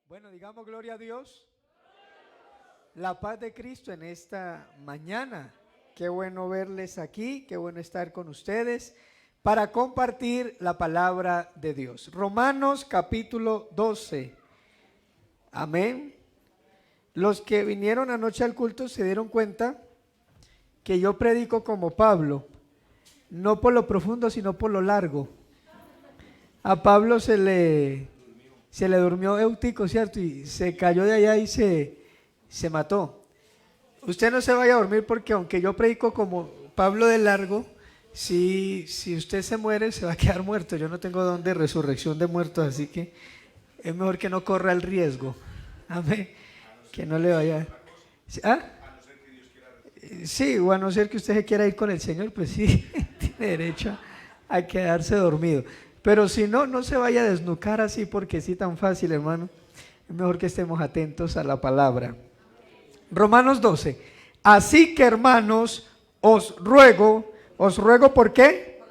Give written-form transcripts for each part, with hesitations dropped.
Bueno, digamos gloria a Dios. La paz de Cristo en esta mañana. Qué bueno verles aquí, qué bueno estar con ustedes para compartir la palabra de Dios. Romanos capítulo 12. Amén. Los que vinieron anoche al culto se dieron cuenta que yo predico como Pablo, no por lo profundo sino por lo largo. A Pablo se le durmió Eutico, ¿cierto? Y se cayó de allá y se mató. Usted no se vaya a dormir porque aunque yo predico como Pablo de largo, si usted se muere se va a quedar muerto. Yo no tengo don de resurrección de muertos, así que es mejor que no corra el riesgo. Amén. Que no le vaya. ¿Ah? Sí, o a no ser que usted se quiera ir con el Señor, pues sí, tiene derecho a quedarse dormido. Pero si no, no se vaya a desnucar así porque sí tan fácil, hermano. Es mejor que estemos atentos a la palabra. Romanos 12. Así que, hermanos, os ruego ¿por qué?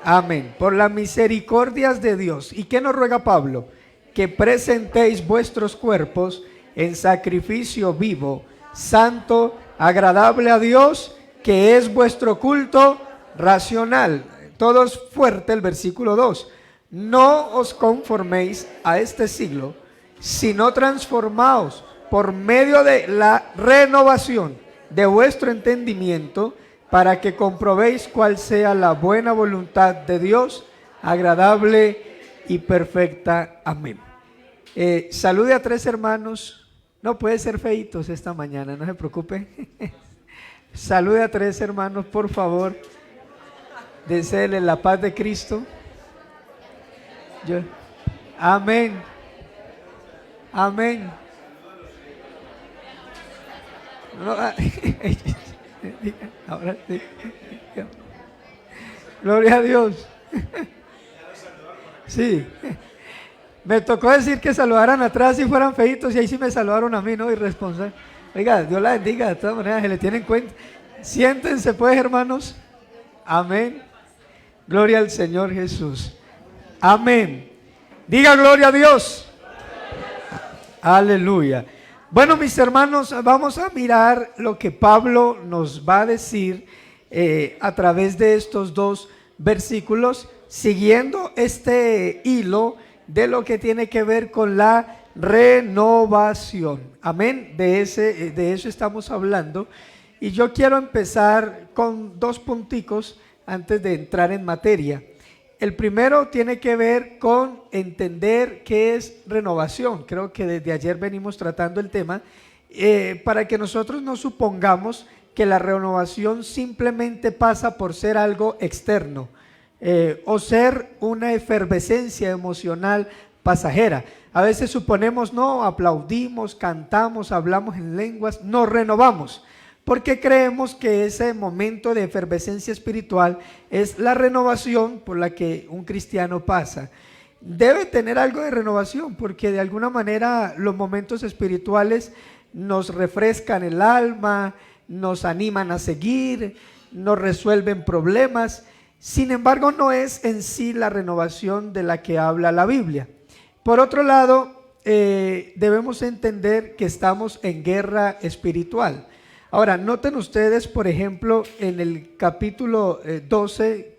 Amén. Por las misericordias de Dios. ¿Y qué nos ruega Pablo? Que presentéis vuestros cuerpos en sacrificio vivo, santo, agradable a Dios, que es vuestro culto racional. Todos fuerte el versículo 2. No os conforméis a este siglo, sino transformaos por medio de la renovación de vuestro entendimiento, para que comprobéis cuál sea la buena voluntad de Dios, agradable y perfecta. Amén. Salude a 3 hermanos. No puede ser feitos esta mañana, no se preocupe. Salude a 3 hermanos, por favor. Deséele la paz de Cristo. Amén. Amén. Ahora sí. Gloria a Dios. Sí. Me tocó decir que saludaran atrás si fueran feitos y ahí sí me saludaron a mí, ¿no? Irresponsable. Oiga, Dios la bendiga, de todas maneras se le tienen en cuenta. Siéntense pues, hermanos. Amén. Gloria al Señor Jesús. Amén. Diga gloria a Dios. Aleluya. Bueno, mis hermanos, vamos a mirar lo que Pablo nos va a decir a través de estos 2 versículos, siguiendo este hilo de lo que tiene que ver con la renovación. Amén. De eso estamos hablando. Y yo quiero empezar con 2 punticos antes de entrar en materia. El primero tiene que ver con entender qué es renovación. Creo que desde ayer venimos tratando el tema, para que nosotros no supongamos que la renovación simplemente pasa por ser algo externo, o ser una efervescencia emocional pasajera. A veces suponemos, no, aplaudimos, cantamos, hablamos en lenguas, nos renovamos, porque creemos que ese momento de efervescencia espiritual es la renovación por la que un cristiano pasa. Debe tener algo de renovación, porque de alguna manera los momentos espirituales nos refrescan el alma, nos animan a seguir, nos resuelven problemas. Sin embargo, no es en sí la renovación de la que habla la Biblia. Por otro lado, debemos entender que estamos en guerra espiritual. Ahora, noten ustedes, por ejemplo, en el capítulo 12,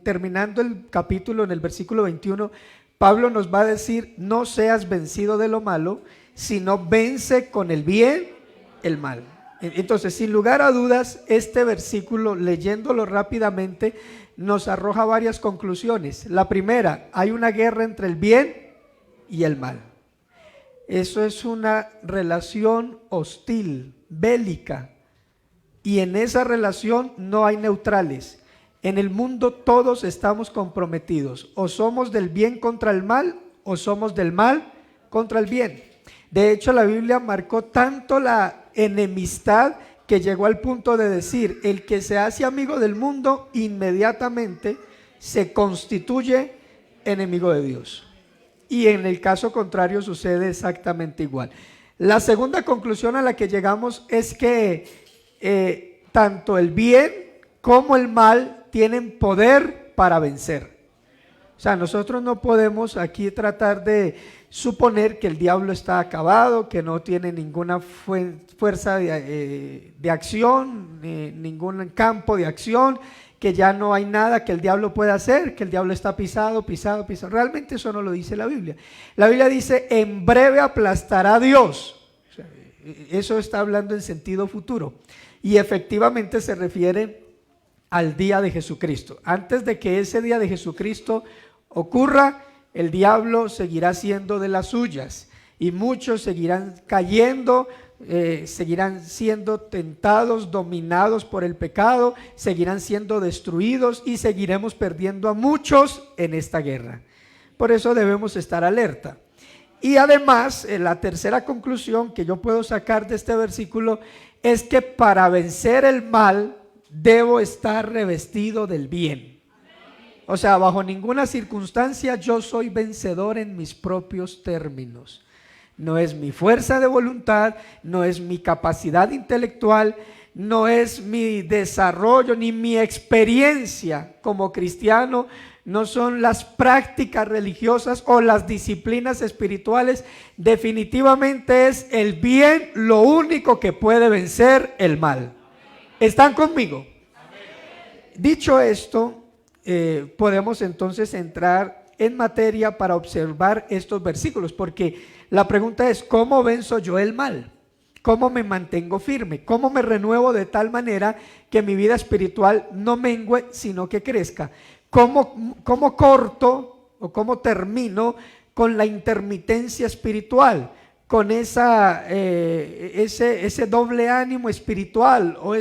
terminando el capítulo en el versículo 21, Pablo nos va a decir: no seas vencido de lo malo, sino vence con el bien el mal. Entonces, sin lugar a dudas, este versículo, leyéndolo rápidamente, nos arroja varias conclusiones. La primera, hay una guerra entre el bien y el mal. Eso es una relación hostil, bélica. Y en esa relación no hay neutrales. En el mundo todos estamos comprometidos. O somos del bien contra el mal, o somos del mal contra el bien. De hecho, la Biblia marcó tanto la enemistad que llegó al punto de decir: el que se hace amigo del mundo inmediatamente se constituye enemigo de Dios. Y en el caso contrario sucede exactamente igual. La segunda conclusión a la que llegamos es que tanto el bien como el mal tienen poder para vencer. sea, nosotros no podemos aquí tratar de suponer que el diablo está acabado, que no tiene ninguna fuerza de acción, ningún campo de acción, que ya no hay nada que el diablo pueda hacer, que el diablo está pisado. Realmente eso no lo dice la Biblia. La Biblia dice, en breve aplastará a Dios. O sea, eso está hablando en sentido futuro. Y efectivamente se refiere al día de Jesucristo. Antes de que ese día de Jesucristo ocurra, el diablo seguirá siendo de las suyas y muchos seguirán cayendo, seguirán siendo tentados, dominados por el pecado, seguirán siendo destruidos y seguiremos perdiendo a muchos en esta guerra. Por eso debemos estar alerta. Y además, la tercera conclusión que yo puedo sacar de este versículo es que para vencer el mal debo estar revestido del bien. O sea, bajo ninguna circunstancia yo soy vencedor en mis propios términos. No es mi fuerza de voluntad, no es mi capacidad intelectual, no es mi desarrollo ni mi experiencia como cristiano, no son las prácticas religiosas o las disciplinas espirituales. Definitivamente es el bien lo único que puede vencer el mal. ¿Están conmigo? Dicho esto, podemos entonces entrar en materia para observar estos versículos, porque la pregunta es: ¿cómo venzo yo el mal? ¿Cómo me mantengo firme? ¿Cómo me renuevo de tal manera que mi vida espiritual no mengue, sino que crezca? ¿Cómo corto o cómo termino con la intermitencia espiritual? Con ese doble ánimo espiritual o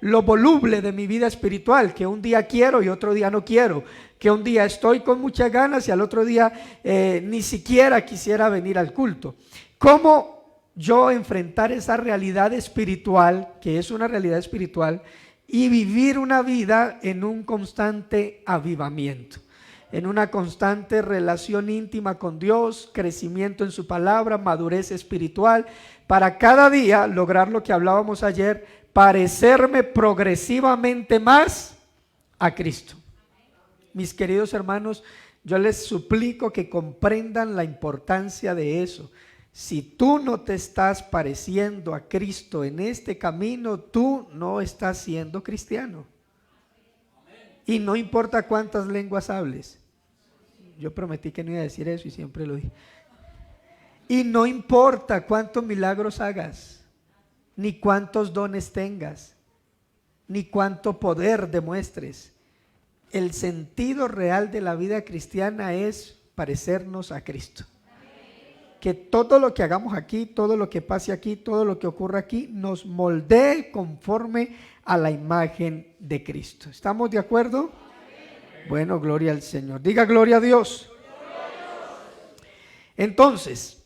lo voluble de mi vida espiritual, que un día quiero y otro día no quiero, que un día estoy con muchas ganas y al otro día ni siquiera quisiera venir al culto. ¿Cómo yo enfrentar esa realidad espiritual, que es una realidad espiritual, y vivir una vida en un constante avivamiento? En una constante relación íntima con Dios, crecimiento en su palabra, madurez espiritual, para cada día lograr lo que hablábamos ayer, parecerme progresivamente más a Cristo. Mis queridos hermanos, yo les suplico que comprendan la importancia de eso. Si tú no te estás pareciendo a Cristo en este camino, tú no estás siendo cristiano. Y no importa cuántas lenguas hables. Yo prometí que no iba a decir eso y siempre lo dije. Y no importa cuántos milagros hagas, ni cuántos dones tengas, ni cuánto poder demuestres. El sentido real de la vida cristiana es parecernos a Cristo. Que todo lo que hagamos aquí, todo lo que pase aquí, todo lo que ocurra aquí, nos moldee conforme a la imagen de Cristo. ¿Estamos de acuerdo? Bueno, gloria al Señor. Diga gloria a Dios. Entonces,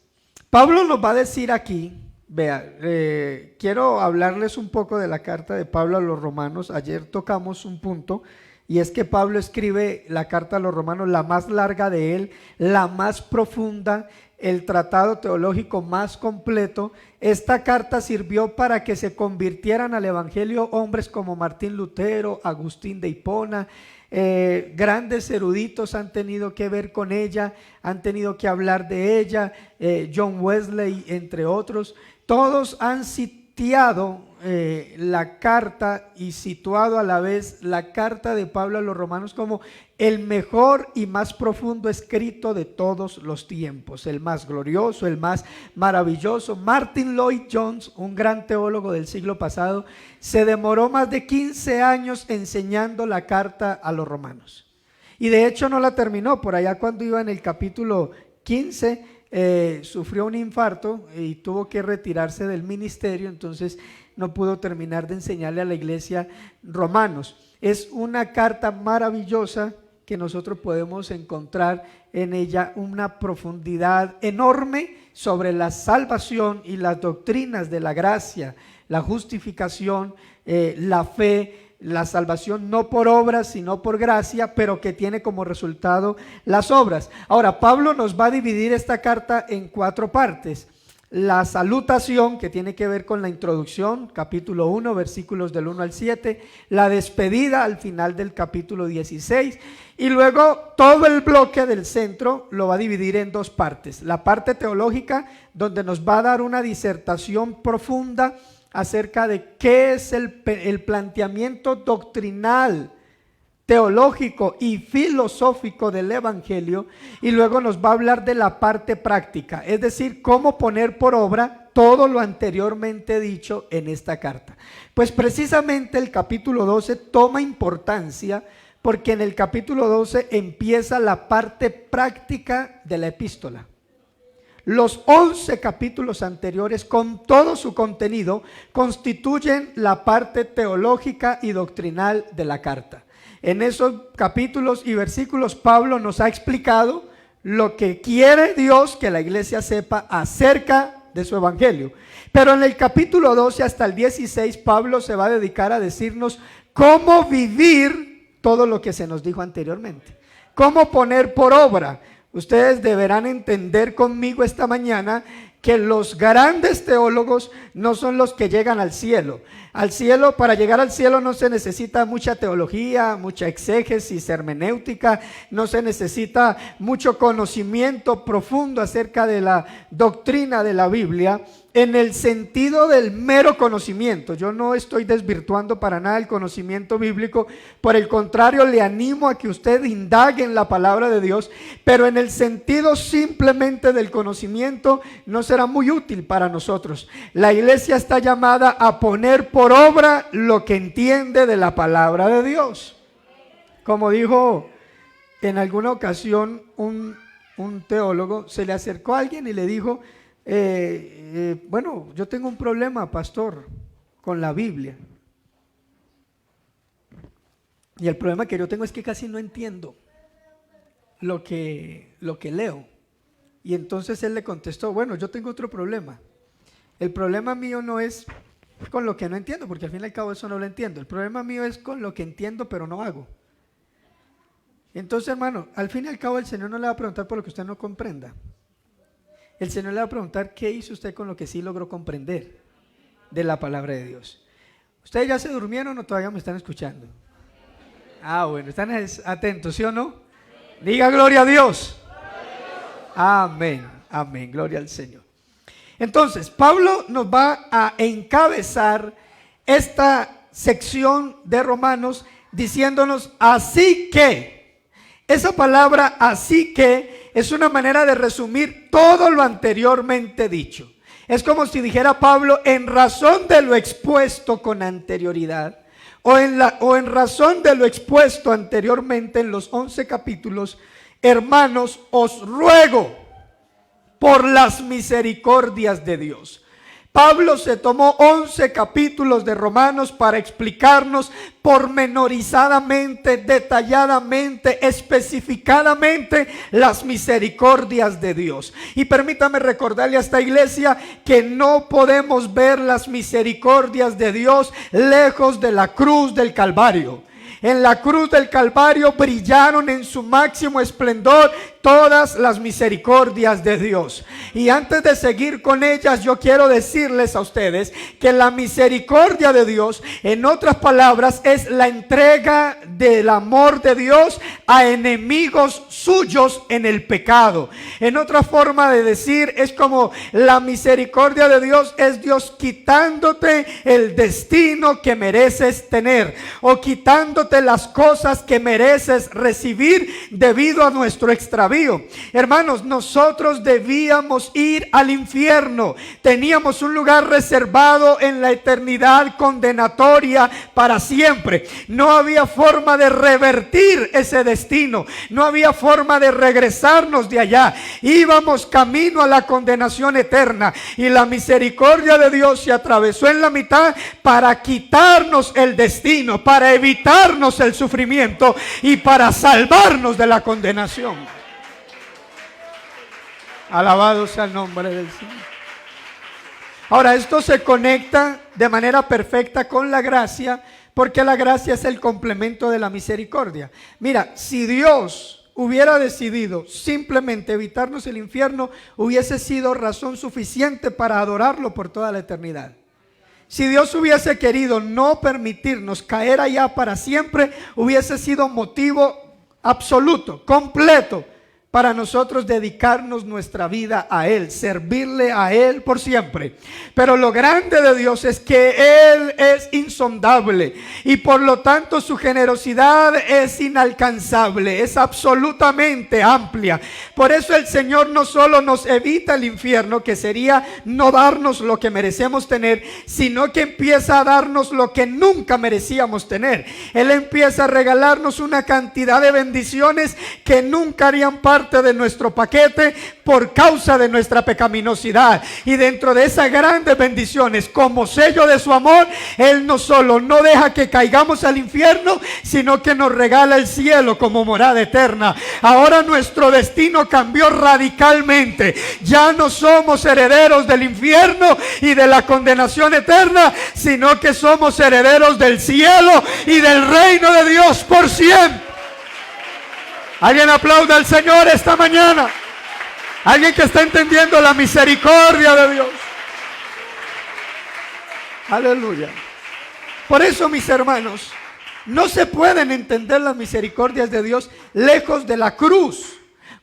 Pablo nos va a decir aquí, vea, quiero hablarles un poco de la carta de Pablo a los romanos. Ayer tocamos un punto, y es que Pablo escribe la carta a los romanos, la más larga de él, la más profunda, el tratado teológico más completo. Esta carta sirvió para que se convirtieran al evangelio hombres como Martín Lutero, Agustín de Hipona. Grandes eruditos han tenido que ver con ella, han tenido que hablar de ella, John Wesley, entre otros. Todos han sitiado la carta y situado a la vez la carta de Pablo a los romanos como el mejor y más profundo escrito de todos los tiempos, el más glorioso, el más maravilloso. Martin Lloyd Jones, un gran teólogo del siglo pasado, se demoró más de 15 años enseñando la carta a los romanos, y de hecho no la terminó. Por allá cuando iba en el capítulo 15 sufrió un infarto y tuvo que retirarse del ministerio, entonces no pudo terminar de enseñarle a la iglesia Romanos. Es una carta maravillosa que nosotros podemos encontrar en ella una profundidad enorme sobre la salvación y las doctrinas de la gracia, la justificación, la fe, la salvación no por obras sino por gracia, pero que tiene como resultado las obras. Ahora, Pablo nos va a dividir esta carta en 4 partes. la salutación, que tiene que ver con la introducción, capítulo 1, versículos del 1 al 7, la despedida al final del capítulo 16, y luego todo el bloque del centro lo va a dividir en dos partes. La parte teológica, donde nos va a dar una disertación profunda acerca de qué es el planteamiento doctrinal, teológico y filosófico del evangelio, y luego nos va a hablar de la parte práctica, es decir, cómo poner por obra todo lo anteriormente dicho en esta carta. Pues precisamente el capítulo 12 toma importancia porque en el capítulo 12 empieza la parte práctica de la epístola. Los 11 capítulos anteriores, con todo su contenido, constituyen la parte teológica y doctrinal de la carta. En esos capítulos y versículos Pablo nos ha explicado lo que quiere Dios que la iglesia sepa acerca de su evangelio. Pero en el capítulo 12 hasta el 16 Pablo se va a dedicar a decirnos cómo vivir todo lo que se nos dijo anteriormente, cómo poner por obra. Ustedes deberán entender conmigo esta mañana que los grandes teólogos no son los que llegan al cielo. Al cielo, para llegar al cielo no se necesita mucha teología, mucha exégesis, hermenéutica, no se necesita mucho conocimiento profundo acerca de la doctrina de la Biblia, en el sentido del mero conocimiento. Yo no estoy desvirtuando para nada el conocimiento bíblico, por el contrario, le animo a que usted indague en la palabra de Dios, pero en el sentido simplemente del conocimiento no será muy útil para nosotros. La iglesia está llamada a poner por obra lo que entiende de la palabra de Dios. Como dijo en alguna ocasión un teólogo, se le acercó a alguien y le dijo: bueno, yo tengo un problema, pastor, con la Biblia. Y el problema que yo tengo es que casi no entiendo lo que leo. Y entonces él le contestó: bueno, yo tengo otro problema. El problema mío no es con lo que no entiendo, porque al fin y al cabo eso no lo entiendo. El problema mío es con lo que entiendo pero no hago. Entonces, hermano, al fin y al cabo el Señor no le va a preguntar por lo que usted no comprenda. El Señor le va a preguntar qué hizo usted con lo que sí logró comprender de la palabra de Dios. ¿Ustedes ya se durmieron o todavía me están escuchando? Ah, bueno, están atentos, ¿sí o no? Diga gloria a Dios. Amén, amén, gloria al Señor. Entonces, Pablo nos va a encabezar esta sección de Romanos diciéndonos: así que. Esa palabra así que es una manera de resumir todo lo anteriormente dicho. Es como si dijera Pablo: en razón de lo expuesto con anterioridad, o en razón de lo expuesto anteriormente en los 11 capítulos, hermanos, os ruego por las misericordias de Dios. Pablo se tomó 11 capítulos de Romanos para explicarnos pormenorizadamente, detalladamente, especificadamente las misericordias de Dios. Y permítame recordarle a esta iglesia que no podemos ver las misericordias de Dios lejos de la cruz del Calvario. En la cruz del Calvario brillaron en su máximo esplendor todas las misericordias de Dios. Y antes de seguir con ellas, yo quiero decirles a ustedes que la misericordia de Dios, en otras palabras, es la entrega del amor de Dios a enemigos suyos en el pecado. En otra forma de decir, es como la misericordia de Dios es Dios quitándote el destino que mereces tener, o quitándote las cosas que mereces recibir debido a nuestro extravío. Hermanos, nosotros debíamos ir al infierno. Teníamos un lugar reservado en la eternidad condenatoria para siempre. No había forma de revertir ese destino. No había forma de regresarnos de allá. Íbamos camino a la condenación eterna. Y la misericordia de Dios se atravesó en la mitad para quitarnos el destino, para evitarnos el sufrimiento y para salvarnos de la condenación. Alabado sea el nombre del Señor. Ahora, esto se conecta de manera perfecta con la gracia, porque la gracia es el complemento de la misericordia. Mira, si Dios hubiera decidido simplemente evitarnos el infierno, hubiese sido razón suficiente para adorarlo por toda la eternidad. Si Dios hubiese querido no permitirnos caer allá para siempre, hubiese sido motivo absoluto, completo, para nosotros dedicarnos nuestra vida a Él, servirle a Él por siempre. Pero lo grande de Dios es que Él es insondable y por lo tanto su generosidad es inalcanzable, es absolutamente amplia. Por eso el Señor no solo nos evita el infierno, que sería no darnos lo que merecemos tener, sino que empieza a darnos lo que nunca merecíamos tener. Él empieza a regalarnos una cantidad de bendiciones que nunca harían parte de nuestro paquete por causa de nuestra pecaminosidad. Y dentro de esas grandes bendiciones, como sello de su amor, Él no solo no deja que caigamos al infierno, sino que nos regala el cielo como morada eterna. Ahora nuestro destino cambió radicalmente. Ya no somos herederos del infierno y de la condenación eterna, sino que somos herederos del cielo y del reino de Dios por siempre. Alguien aplauda al Señor esta mañana. Alguien que está entendiendo la misericordia de Dios. Aleluya. Por eso, mis hermanos, no se pueden entender las misericordias de Dios lejos de la cruz.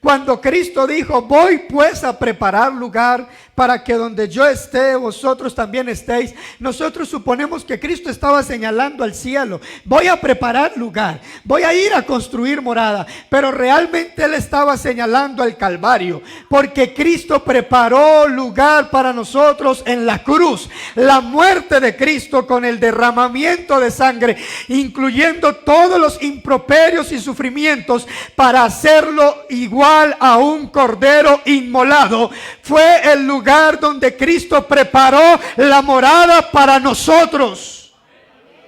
Cuando Cristo dijo: voy pues a preparar lugar para que donde yo esté, vosotros también estéis. Nosotros suponemos que Cristo estaba señalando al cielo. Voy a preparar lugar, voy a ir a construir morada. Pero realmente Él estaba señalando al Calvario, porque Cristo preparó lugar para nosotros en la cruz. La muerte de Cristo con el derramamiento de sangre, incluyendo todos los improperios y sufrimientos, para hacerlo igual a un cordero inmolado, fue el lugar donde Cristo preparó la morada para nosotros,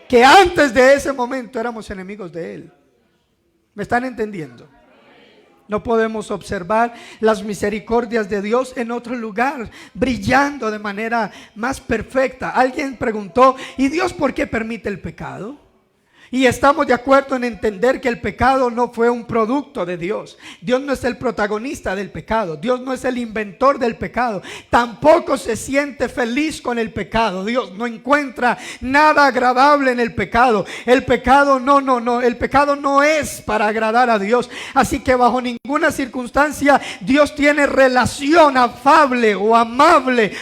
que antes de ese momento éramos enemigos de Él. ¿Me están entendiendo? No podemos observar las misericordias de Dios en otro lugar, brillando de manera más perfecta. Alguien preguntó: ¿y Dios por qué permite el pecado? Y estamos de acuerdo en entender que el pecado no fue un producto de Dios. Dios no es el protagonista del pecado. Dios no es el inventor del pecado. Tampoco se siente feliz con el pecado. Dios no encuentra nada agradable en el pecado. El pecado no. El pecado no es para agradar a Dios. Así que bajo ninguna circunstancia Dios tiene relación afable o amable,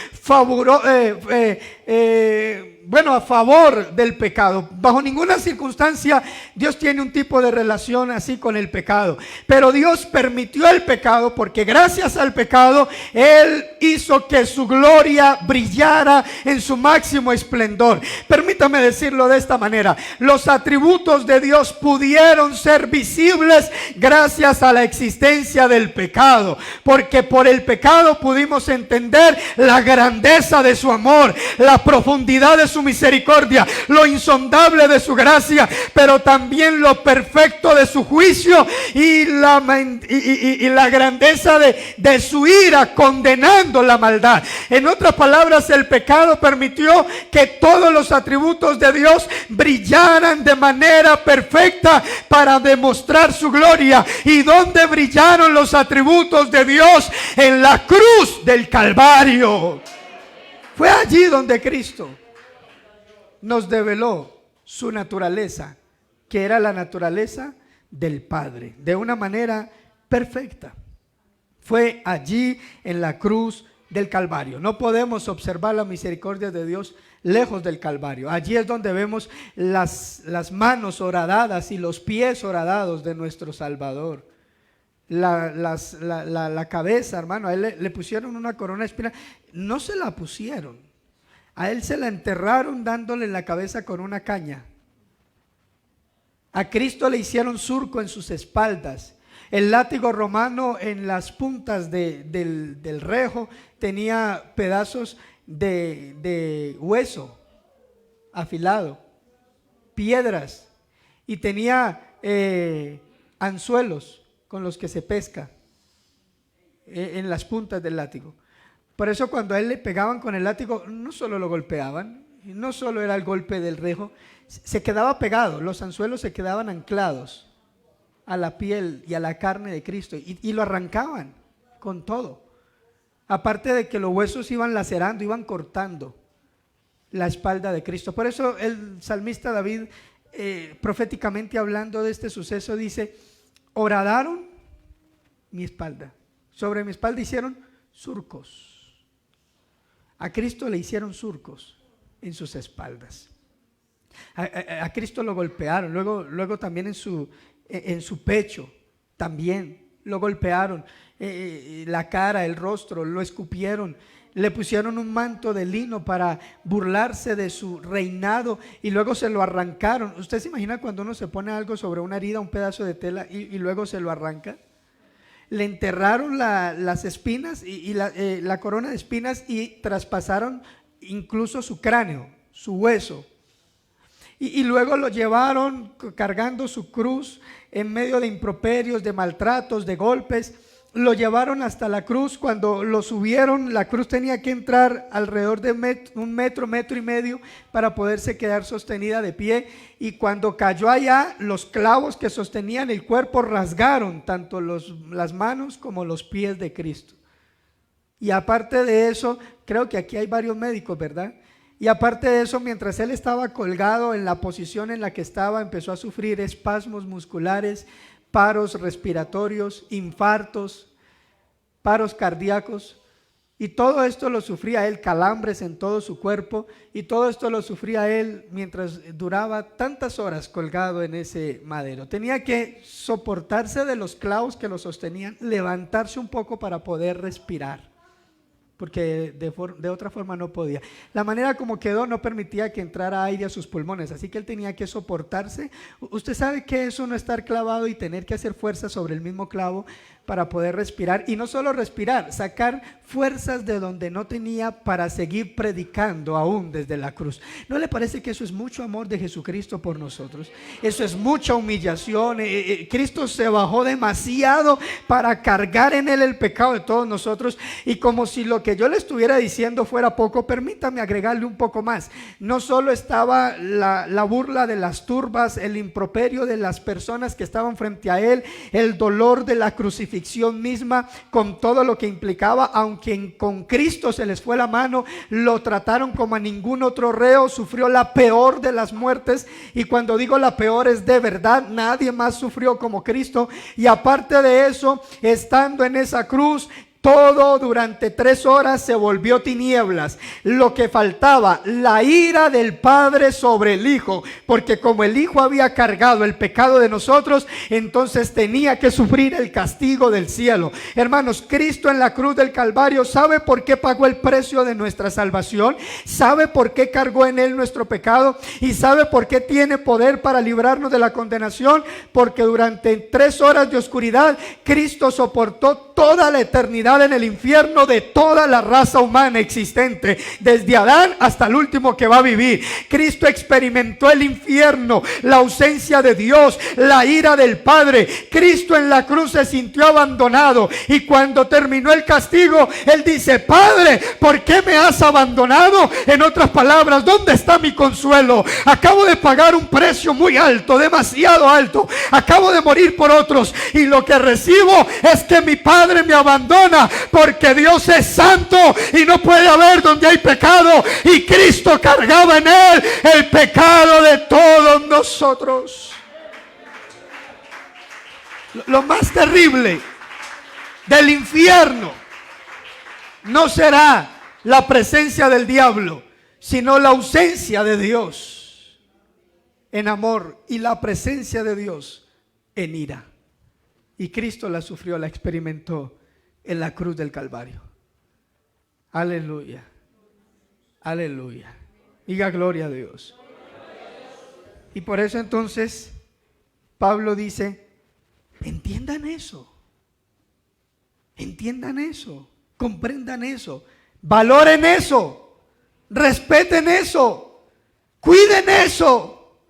a favor del pecado. Bajo ninguna circunstancia Dios tiene un tipo de relación así con el pecado. Pero Dios permitió el pecado porque gracias al pecado Él hizo que su gloria brillara en su máximo esplendor. Permítame decirlo de esta manera: los atributos de Dios pudieron ser visibles gracias a la existencia del pecado, porque por el pecado pudimos entender la grandeza de su amor, la profundidad de su misericordia, lo insondable de su gracia, pero también lo perfecto de su juicio y la grandeza de su ira, condenando la maldad. En otras palabras, el pecado permitió que todos los atributos de Dios brillaran de manera perfecta para demostrar su gloria. ¿Y dónde brillaron los atributos de Dios? En la cruz del Calvario. Fue allí donde Cristo nos develó su naturaleza, que era la naturaleza del Padre, de una manera perfecta. Fue allí en la cruz del Calvario. No podemos observar la misericordia de Dios lejos del Calvario. Allí es donde vemos las manos horadadas y los pies horadados de nuestro Salvador. La cabeza, hermano, a Él le pusieron una corona de espinas. No se la pusieron. A Él se la enterraron dándole en la cabeza con una caña. A Cristo le hicieron surco en sus espaldas. El látigo romano en las puntas del rejo tenía pedazos de hueso afilado, piedras, y tenía anzuelos con los que se pesca en las puntas del látigo. Por eso cuando a Él le pegaban con el látigo, no solo lo golpeaban, no solo era el golpe del rejo, se quedaba pegado, los anzuelos se quedaban anclados. a la piel y a la carne de Cristo y lo arrancaban con todo. Aparte de que los huesos iban lacerando, iban cortando la espalda de Cristo. Por eso el salmista David, proféticamente hablando de este suceso, dice: horadaron mi espalda, sobre mi espalda hicieron surcos. A Cristo le hicieron surcos en sus espaldas. A Cristo lo golpearon, luego también en su pecho también lo golpearon, la cara, el rostro, lo escupieron, le pusieron un manto de lino para burlarse de su reinado y luego se lo arrancaron. ¿Usted se imagina cuando uno se pone algo sobre una herida, un pedazo de tela y luego se lo arranca? Le enterraron las espinas y la corona de espinas y traspasaron incluso su cráneo, su hueso. Y luego lo llevaron cargando su cruz en medio de improperios, de maltratos, de golpes. Lo llevaron hasta la cruz. Cuando lo subieron, la cruz tenía que entrar alrededor de un metro, metro y medio para poderse quedar sostenida de pie. Y cuando cayó allá, los clavos que sostenían el cuerpo rasgaron tanto las manos como los pies de Cristo. Y aparte de eso, creo que aquí hay varios médicos, ¿verdad? Y aparte de eso, mientras él estaba colgado en la posición en la que estaba, empezó a sufrir espasmos musculares, paros respiratorios, infartos, paros cardíacos. Y todo esto lo sufría él, calambres en todo su cuerpo. Y todo esto lo sufría él mientras duraba tantas horas colgado en ese madero. Tenía que soportarse de los clavos que lo sostenían, levantarse un poco para poder respirar, porque de otra forma no podía. La manera como quedó no permitía que entrara aire a sus pulmones, así que él tenía que soportarse. Usted sabe que eso no estar clavado y tener que hacer fuerza sobre el mismo clavo para poder respirar, y no solo respirar, sacar fuerzas de donde no tenía para seguir predicando aún desde la cruz. ¿No le parece que eso es mucho amor de Jesucristo por nosotros? Eso es mucha humillación. Cristo se bajó demasiado para cargar en él el pecado de todos nosotros, y como si lo que yo le estuviera diciendo fuera poco, permítame agregarle un poco más. No solo estaba la burla de las turbas, el improperio de las personas que estaban frente a él, el dolor de la crucifixión misma con todo lo que implicaba, aunque con Cristo se les fue la mano, lo trataron como a ningún otro reo, sufrió la peor de las muertes, y cuando digo la peor es de verdad, nadie más sufrió como Cristo. Y aparte de eso, estando en esa cruz, todo durante 3 horas se volvió tinieblas. Lo que faltaba, la ira del Padre sobre el Hijo, porque como el Hijo había cargado el pecado de nosotros, entonces tenía que sufrir el castigo del cielo. Hermanos, Cristo en la cruz del Calvario, ¿sabe por qué pagó el precio de nuestra salvación? ¿Sabe por qué cargó en él nuestro pecado? ¿Y sabe por qué tiene poder para librarnos de la condenación? Porque durante 3 horas de oscuridad, Cristo soportó toda la eternidad en el infierno de toda la raza humana existente, desde Adán hasta el último que va a vivir. Cristo experimentó el infierno, la ausencia de Dios, la ira del Padre. Cristo en la cruz se sintió abandonado, y cuando terminó el castigo, él dice: Padre, ¿por qué me has abandonado? En otras palabras, ¿dónde está mi consuelo? Acabo de pagar un precio muy alto, demasiado alto. Acabo de morir por otros, y lo que recibo es que mi Padre me abandona, porque Dios es santo y no puede haber donde hay pecado, y Cristo cargaba en él el pecado de todos nosotros. Lo más terrible del infierno no será la presencia del diablo, sino la ausencia de Dios en amor y la presencia de Dios en ira. Y Cristo la sufrió, la experimentó en la cruz del Calvario. Aleluya, aleluya. Diga gloria a Dios. Y por eso entonces Pablo dice: entiendan eso, comprendan eso, valoren eso, respeten eso, cuiden eso,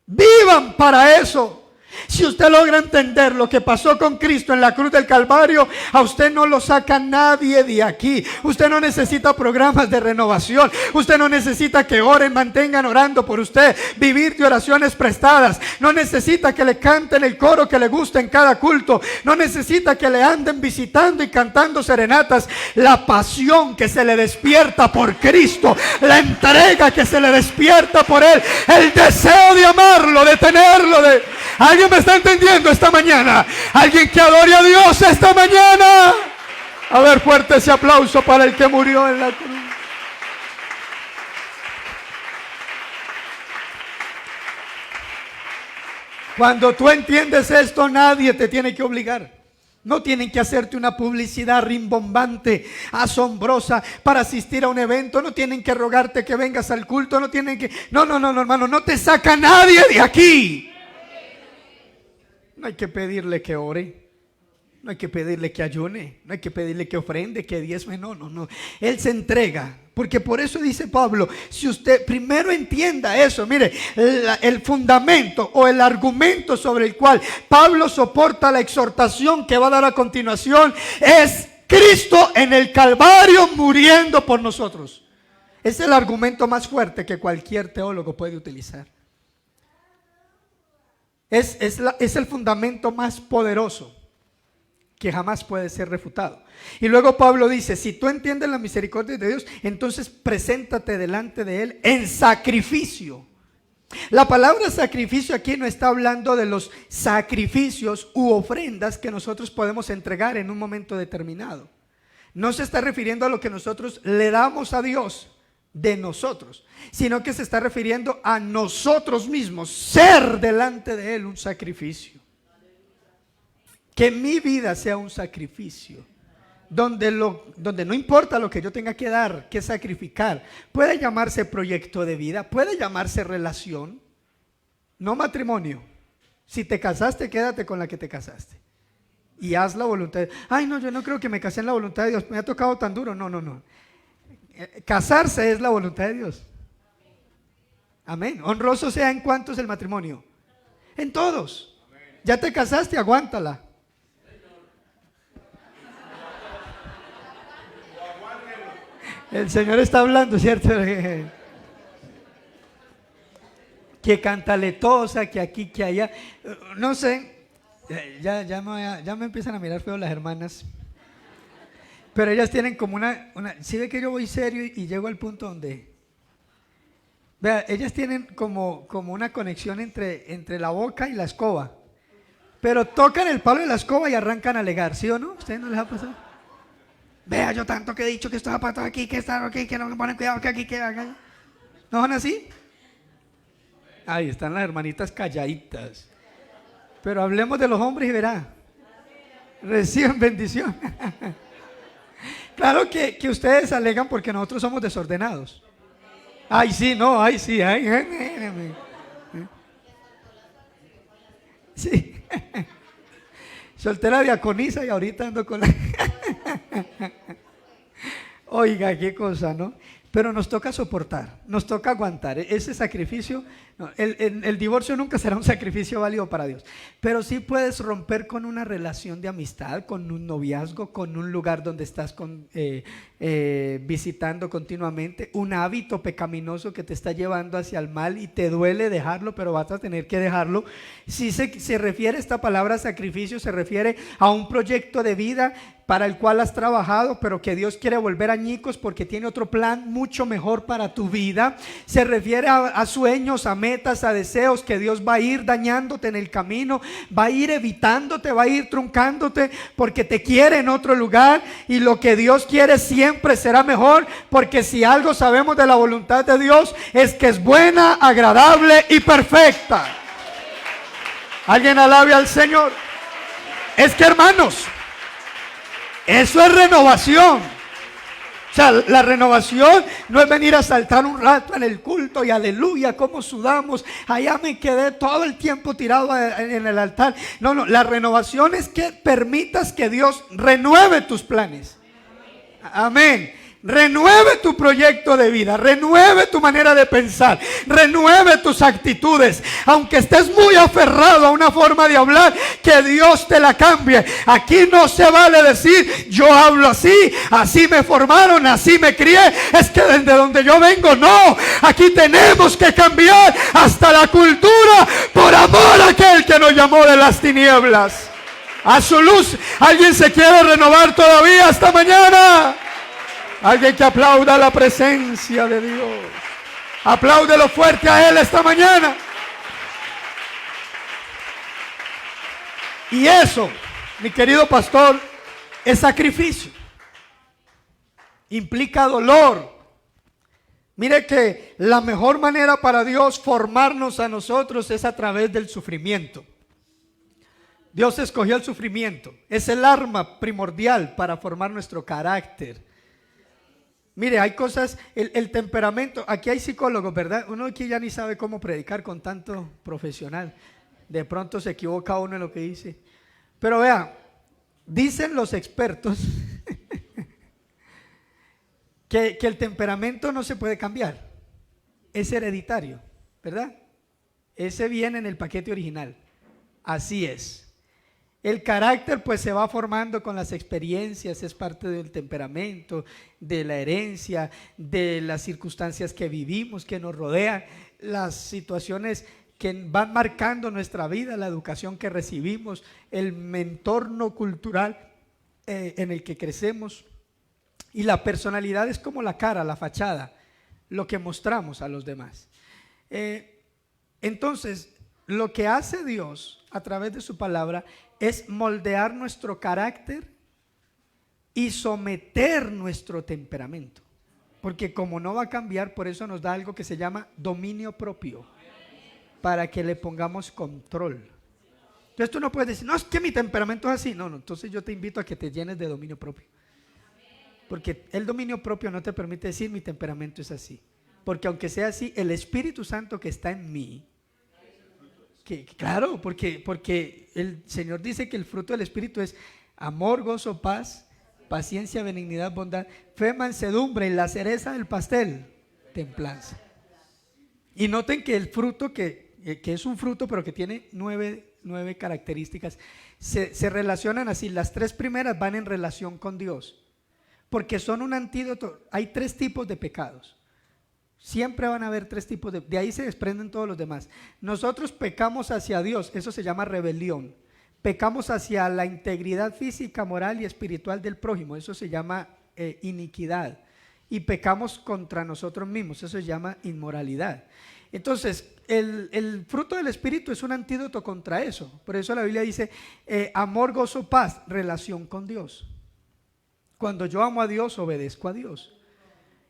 vivan para eso. Si usted logra entender lo que pasó con Cristo en la cruz del Calvario, a usted no lo saca nadie de aquí. Usted no necesita programas de renovación. Usted no necesita que oren, mantengan orando por usted, vivir de oraciones prestadas. No necesita que le canten el coro que le guste en cada culto. No necesita que le anden visitando y cantando serenatas. La pasión que se le despierta por Cristo, la entrega que se le despierta por Él, el deseo de amarlo, de tenerlo, ¿Alguien me está entendiendo esta mañana? ¿Alguien que adore a Dios esta mañana? A ver, fuerte ese aplauso para el que murió en la cruz. Cuando tú entiendes esto, nadie te tiene que obligar. No tienen que hacerte una publicidad rimbombante, asombrosa para asistir a un evento. No tienen que rogarte que vengas al culto. No tienen que... No, hermano, no te saca nadie de aquí. No hay que pedirle que ore. No hay que pedirle que ayune. No hay que pedirle que ofrende, que diezme. No. Él se entrega. Porque por eso dice Pablo, si usted primero entienda eso, mire, el fundamento o el argumento sobre el cual Pablo soporta la exhortación que va a dar a continuación es Cristo en el Calvario muriendo por nosotros. Es el argumento más fuerte que cualquier teólogo puede utilizar. Es el fundamento más poderoso que jamás puede ser refutado. Y luego Pablo dice, si tú entiendes la misericordia de Dios, entonces preséntate delante de Él en sacrificio. La palabra sacrificio aquí no está hablando de los sacrificios u ofrendas que nosotros podemos entregar en un momento determinado. No se está refiriendo a lo que nosotros le damos a Dios de nosotros, sino que se está refiriendo a nosotros mismos, ser delante de Él un sacrificio. Que mi vida sea un sacrificio, donde no importa lo que yo tenga que dar, que sacrificar. Puede llamarse proyecto de vida, puede llamarse relación, no matrimonio. Si te casaste, quédate con la que te casaste y haz la voluntad de Dios. Ay, no, yo no creo que me casé en la voluntad de Dios, me ha tocado tan duro. No. Casarse es la voluntad de Dios. Amén. Honroso sea en cuantos el matrimonio. En todos. Ya te casaste, aguántala. El Señor está hablando, ¿cierto? Que cantaletosa, que aquí, que allá. No sé, ya me empiezan a mirar feo las hermanas. Pero ellas tienen como si ve que yo voy serio y llego al punto donde... Vea, ellas tienen como una conexión entre la boca y la escoba. Pero tocan el palo de la escoba y arrancan a alegar, ¿sí o no? ¿Ustedes no les ha pasado? Vea, yo tanto que he dicho que estos zapatos aquí, que están aquí, que no me ponen cuidado, que aquí, que acá. ¿No son así? Ahí están las hermanitas calladitas. Pero hablemos de los hombres y verá. Reciben bendición. Claro que ustedes alegan porque nosotros somos desordenados. Ay, sí, no, ay, sí, ay. Sí. Soltera diaconisa y ahorita ando con la... Oiga, qué cosa, ¿no? Pero nos toca soportar, nos toca aguantar ese sacrificio. No, el divorcio nunca será un sacrificio válido para Dios, pero sí puedes romper con una relación de amistad, con un noviazgo, con un lugar donde estás visitando continuamente, un hábito pecaminoso que te está llevando hacia el mal y te duele dejarlo, pero vas a tener que dejarlo. Si se refiere esta palabra sacrificio, se refiere a un proyecto de vida para el cual has trabajado, pero que Dios quiere volver añicos porque tiene otro plan mucho mejor para tu vida. Se refiere a sueños, a metas, a deseos que Dios va a ir dañándote en el camino, va a ir evitándote, va a ir truncándote porque te quiere en otro lugar, y lo que Dios quiere siempre será mejor, porque si algo sabemos de la voluntad de Dios es que es buena, agradable y perfecta. ¿Alguien alabe al Señor? Es que, hermanos, eso es renovación. O sea, la renovación no es venir a saltar un rato en el culto y aleluya, cómo sudamos, allá me quedé todo el tiempo tirado en el altar. No, la renovación es que permitas que Dios renueve tus planes. Amén. renueve tu proyecto de vida, renueve tu manera de pensar, renueve tus actitudes. Aunque estés muy aferrado a una forma de hablar, que Dios te la cambie. Aquí no se vale decir, yo hablo así, así me formaron, así me crié, es que desde donde yo vengo, no. Aquí tenemos que cambiar hasta la cultura por amor a aquel que nos llamó de las tinieblas a su luz. ¿Alguien se quiere renovar todavía esta mañana? Alguien que aplauda la presencia de Dios. Apláudelo fuerte a Él esta mañana. Y eso, mi querido pastor, es sacrificio. Implica dolor. Mire que la mejor manera para Dios formarnos a nosotros es a través del sufrimiento. Dios escogió el sufrimiento. Es el arma primordial para formar nuestro carácter. Mire, hay cosas, el temperamento, aquí hay psicólogos, ¿verdad? Uno aquí ya ni sabe cómo predicar con tanto profesional. De pronto se equivoca uno en lo que dice. Pero vea, dicen los expertos que el temperamento no se puede cambiar. Es hereditario, ¿verdad? Ese viene en el paquete original. Así es. El carácter pues se va formando con las experiencias, es parte del temperamento, de la herencia, de las circunstancias que vivimos, que nos rodean, las situaciones que van marcando nuestra vida, la educación que recibimos, el entorno cultural en el que crecemos. Y la personalidad es como la cara, la fachada, lo que mostramos a los demás. Entonces, lo que hace Dios a través de su palabra es moldear nuestro carácter y someter nuestro temperamento. Porque como no va a cambiar, por eso nos da algo que se llama dominio propio, para que le pongamos control. Entonces tú no puedes decir, no, es que mi temperamento es así. No, entonces yo te invito a que te llenes de dominio propio. Porque el dominio propio no te permite decir mi temperamento es así. Porque aunque sea así, el Espíritu Santo que está en mí, claro, porque el Señor dice que el fruto del Espíritu es amor, gozo, paz, paciencia, benignidad, bondad, fe, mansedumbre, y la cereza del pastel, templanza. Y noten que el fruto que es un fruto pero que tiene nueve características, se relacionan así. Las tres primeras van en relación con Dios, porque son un antídoto. Hay tres tipos de pecados. Siempre van a haber tres tipos de ahí se desprenden todos los demás. Nosotros pecamos hacia Dios, eso se llama rebelión. Pecamos hacia la integridad física, moral y espiritual del prójimo, eso se llama iniquidad. Y pecamos contra nosotros mismos, eso se llama inmoralidad. Entonces, el fruto del Espíritu es un antídoto contra eso. Por eso la Biblia dice, amor, gozo, paz, relación con Dios. Cuando yo amo a Dios, obedezco a Dios.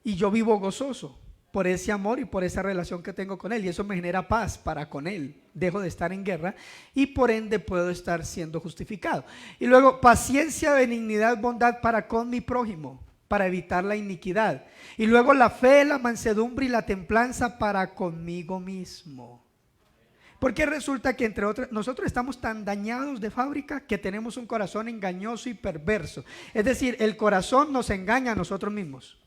Y yo vivo gozoso por ese amor y por esa relación que tengo con Él, y eso me genera paz para con Él. Dejo de estar en guerra y por ende puedo estar siendo justificado. Y luego paciencia, benignidad, bondad para con mi prójimo, para evitar la iniquidad. Y luego la fe, la mansedumbre y la templanza para conmigo mismo. Porque resulta que entre otras, nosotros estamos tan dañados de fábrica que tenemos un corazón engañoso y perverso. Es decir, el corazón nos engaña a nosotros mismos.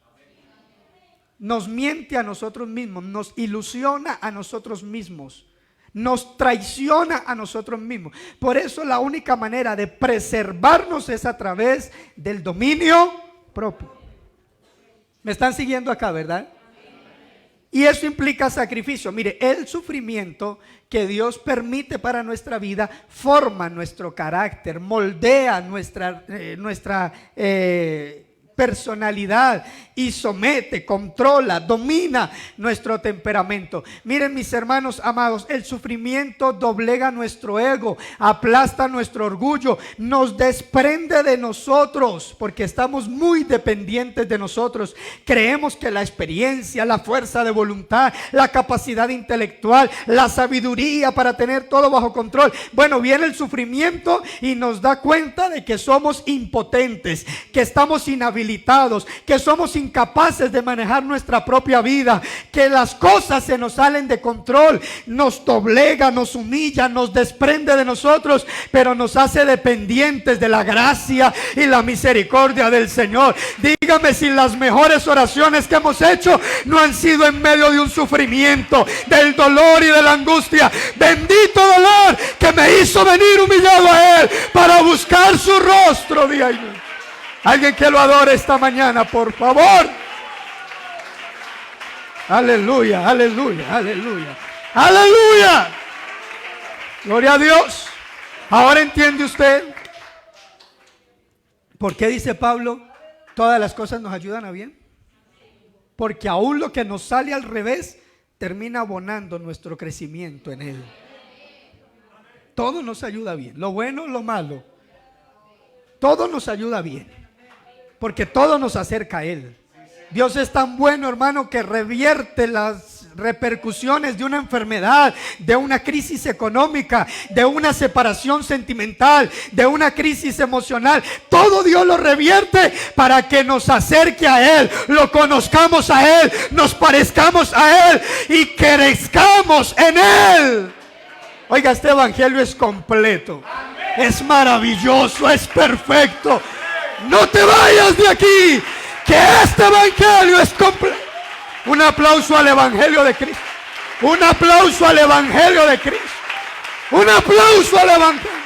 Nos miente a nosotros mismos, nos ilusiona a nosotros mismos, nos traiciona a nosotros mismos. Por eso la única manera de preservarnos es a través del dominio propio. ¿Me están siguiendo acá, verdad? Y eso implica sacrificio. Mire, el sufrimiento que Dios permite para nuestra vida forma nuestro carácter, moldea nuestra personalidad y somete, controla, domina nuestro temperamento. Miren, mis hermanos amados, el sufrimiento doblega nuestro ego, aplasta nuestro orgullo, nos desprende de nosotros porque estamos muy dependientes de nosotros. Creemos que la experiencia, la fuerza de voluntad, la capacidad intelectual, la sabiduría para tener todo bajo control. Bueno, viene el sufrimiento y nos da cuenta de que somos impotentes, que estamos inhabilitados, inhabilitados, que somos incapaces de manejar nuestra propia vida, que las cosas se nos salen de control, nos doblega, nos humilla, nos desprende de nosotros, pero nos hace dependientes de la gracia y la misericordia del Señor. Dígame si las mejores oraciones que hemos hecho no han sido en medio de un sufrimiento, del dolor y de la angustia. Bendito dolor que me hizo venir humillado a Él para buscar su rostro día y noche. Alguien que lo adore esta mañana, por favor. Aleluya, aleluya, aleluya, aleluya. Gloria a Dios. Ahora entiende usted por qué dice Pablo, todas las cosas nos ayudan a bien. Porque aún lo que nos sale al revés termina abonando nuestro crecimiento en Él. Todo nos ayuda bien, lo bueno, lo malo. Todo nos ayuda bien, porque todo nos acerca a Él. Dios es tan bueno, hermano, que revierte las repercusiones de una enfermedad, de una crisis económica, de una separación sentimental, de una crisis emocional. Todo Dios lo revierte para que nos acerque a Él, lo conozcamos a Él, nos parezcamos a Él y crezcamos en Él. Oiga, este evangelio es completo, es maravilloso, es perfecto. No te vayas de aquí, que este evangelio es completo. Un aplauso al evangelio de Cristo. Un aplauso al evangelio de Cristo. Un aplauso al evangelio.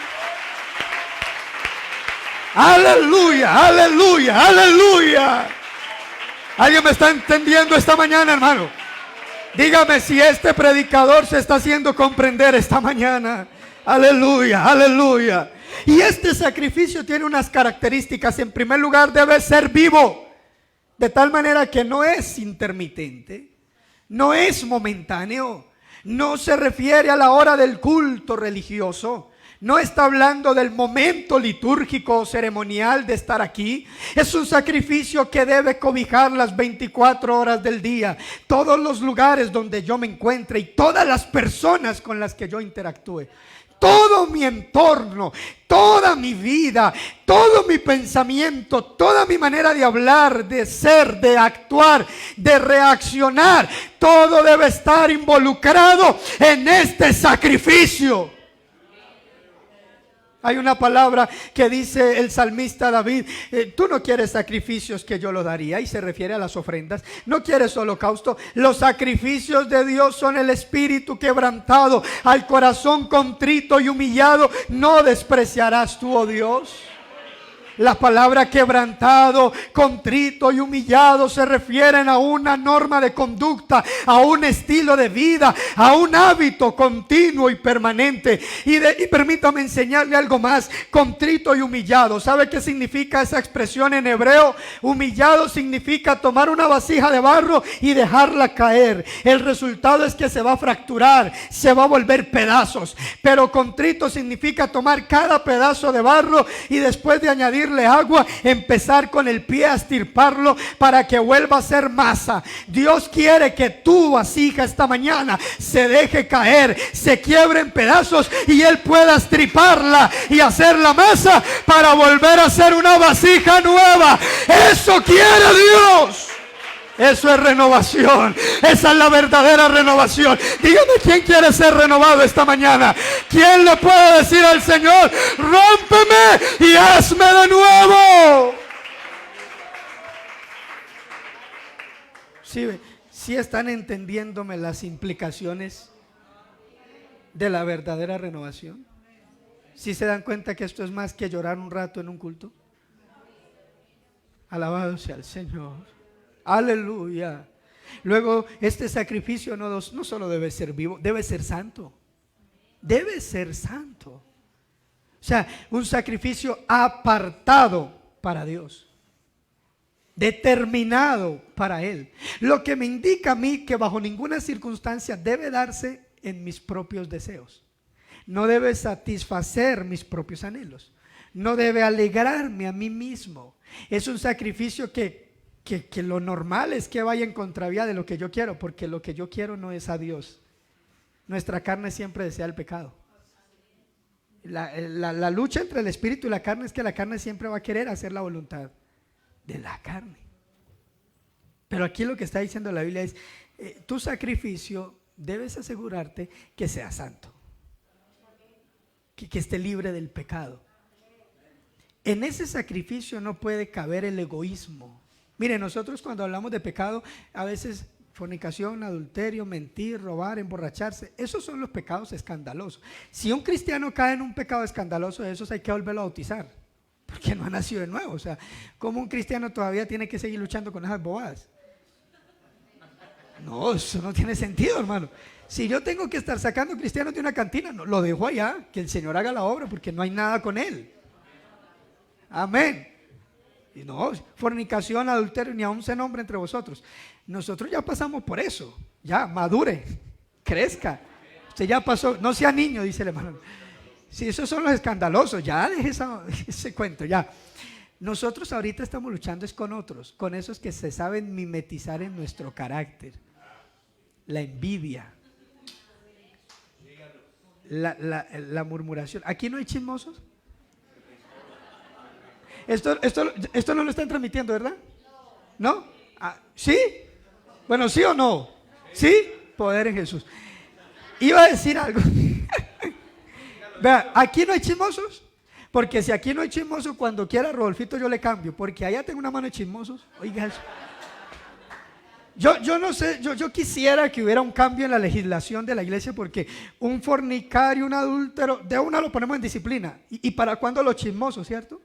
Aleluya, aleluya, aleluya. ¿Alguien me está entendiendo esta mañana, hermano? Dígame si este predicador se está haciendo comprender esta mañana. Aleluya, aleluya. Y este sacrificio tiene unas características. En primer lugar, debe ser vivo, de tal manera que no es intermitente, no es momentáneo, no se refiere a la hora del culto religioso, no está hablando del momento litúrgico o ceremonial de estar aquí. Es un sacrificio que debe cobijar las 24 horas del día, todos los lugares donde yo me encuentre y todas las personas con las que yo interactúe. Todo mi entorno, toda mi vida, todo mi pensamiento, toda mi manera de hablar, de ser, de actuar, de reaccionar, todo debe estar involucrado en este sacrificio. Hay una palabra que dice el salmista David, tú no quieres sacrificios que yo lo daría, y se refiere a las ofrendas. No quieres holocausto. Los sacrificios de Dios son el espíritu quebrantado, al corazón contrito y humillado no despreciarás tú, oh Dios. La palabra quebrantado, contrito y humillado se refieren a una norma de conducta, a un estilo de vida, a un hábito continuo y permanente. Y permítame enseñarle algo más. Contrito y humillado, ¿sabe qué significa esa expresión en hebreo? Humillado significa tomar una vasija de barro y dejarla caer. El resultado es que se va a fracturar, se va a volver pedazos. Pero contrito significa tomar cada pedazo de barro y después de añadirle agua, empezar con el pie a estirparlo para que vuelva a ser masa. Dios quiere que tu vasija esta mañana se deje caer, se quiebre en pedazos y Él pueda estriparla y hacer la masa para volver a ser una vasija nueva. Eso quiere Dios. Eso es renovación. Esa es la verdadera renovación. Dígame, ¿quién quiere ser renovado esta mañana? ¿Quién le puede decir al Señor, rómpeme y hazme de nuevo? Sí están entendiéndome las implicaciones de la verdadera renovación. ¿Sí se dan cuenta que esto es más que llorar un rato en un culto? Alabado sea el Señor. Aleluya. Luego, este sacrificio no solo debe ser vivo, debe ser santo. Debe ser santo. O sea, un sacrificio apartado para Dios, determinado para Él. Lo que me indica a mí que bajo ninguna circunstancia debe darse en mis propios deseos. No debe satisfacer mis propios anhelos. No debe alegrarme a mí mismo. Es un sacrificio que lo normal es que vaya en contravía de lo que yo quiero, porque lo que yo quiero no es a Dios. Nuestra carne siempre desea el pecado. La lucha entre el espíritu y la carne es que la carne siempre va a querer hacer la voluntad de la carne. Pero aquí lo que está diciendo la Biblia es, tu sacrificio debes asegurarte que sea santo, que esté libre del pecado. En ese sacrificio no puede caber el egoísmo. Mire, nosotros cuando hablamos de pecado, a veces fornicación, adulterio, mentir, robar, emborracharse, esos son los pecados escandalosos. Si un cristiano cae en un pecado escandaloso, de esos hay que volverlo a bautizar, porque no ha nacido de nuevo. O sea, ¿cómo un cristiano todavía tiene que seguir luchando con esas bobadas? No, eso no tiene sentido, hermano. Si yo tengo que estar sacando cristianos de una cantina, no, lo dejo allá, que el Señor haga la obra, porque no hay nada con él. Amén. Y no, fornicación, adulterio, ni aún se nombra entre vosotros. Nosotros ya pasamos por eso. Ya, madure, crezca. Usted ya pasó, no sea niño, dice el hermano. Si esos son los escandalosos, ya deje ese cuento, ya. Nosotros ahorita estamos luchando es con otros, con esos que se saben mimetizar en nuestro carácter. La envidia, la murmuración. ¿Aquí no hay chismosos? Esto no lo están transmitiendo, ¿verdad? ¿No? ¿Sí? Bueno, ¿sí o no? ¿Sí? Poder en Jesús. Iba a decir algo. Vea, ¿aquí no hay chismosos? Porque si aquí no hay chismosos, cuando quiera Rodolfito yo le cambio, porque allá tengo una mano de chismosos. Oiga eso. Yo no sé, yo quisiera que hubiera un cambio en la legislación de la iglesia, porque un fornicario, un adúltero, de una lo ponemos en disciplina. ¿Y para cuándo los chismosos, cierto?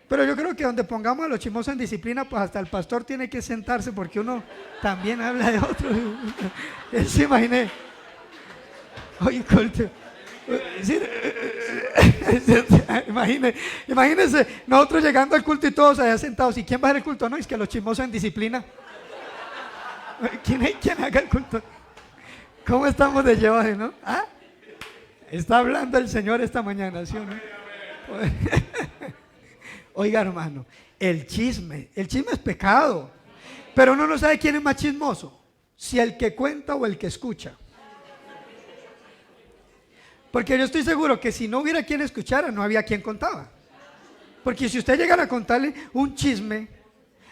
Pero yo creo que donde pongamos a los chismosos en disciplina, pues hasta el pastor tiene que sentarse, porque uno también habla de otro. Él se imaginé. Oye, imagínense nosotros llegando al culto y todos allá sentados. ¿Y quién va a hacer el culto? No, es que los chismosos en disciplina. ¿Quién haga el culto? ¿Cómo estamos de llevaje, no? ¿Ah? Está hablando el Señor esta mañana, ¿sí o no? Oiga, hermano, el chisme es pecado, pero uno no sabe quién es más chismoso, si el que cuenta o el que escucha. Porque yo estoy seguro que si no hubiera quien escuchara, no había quien contaba. Porque si usted llegara a contarle un chisme,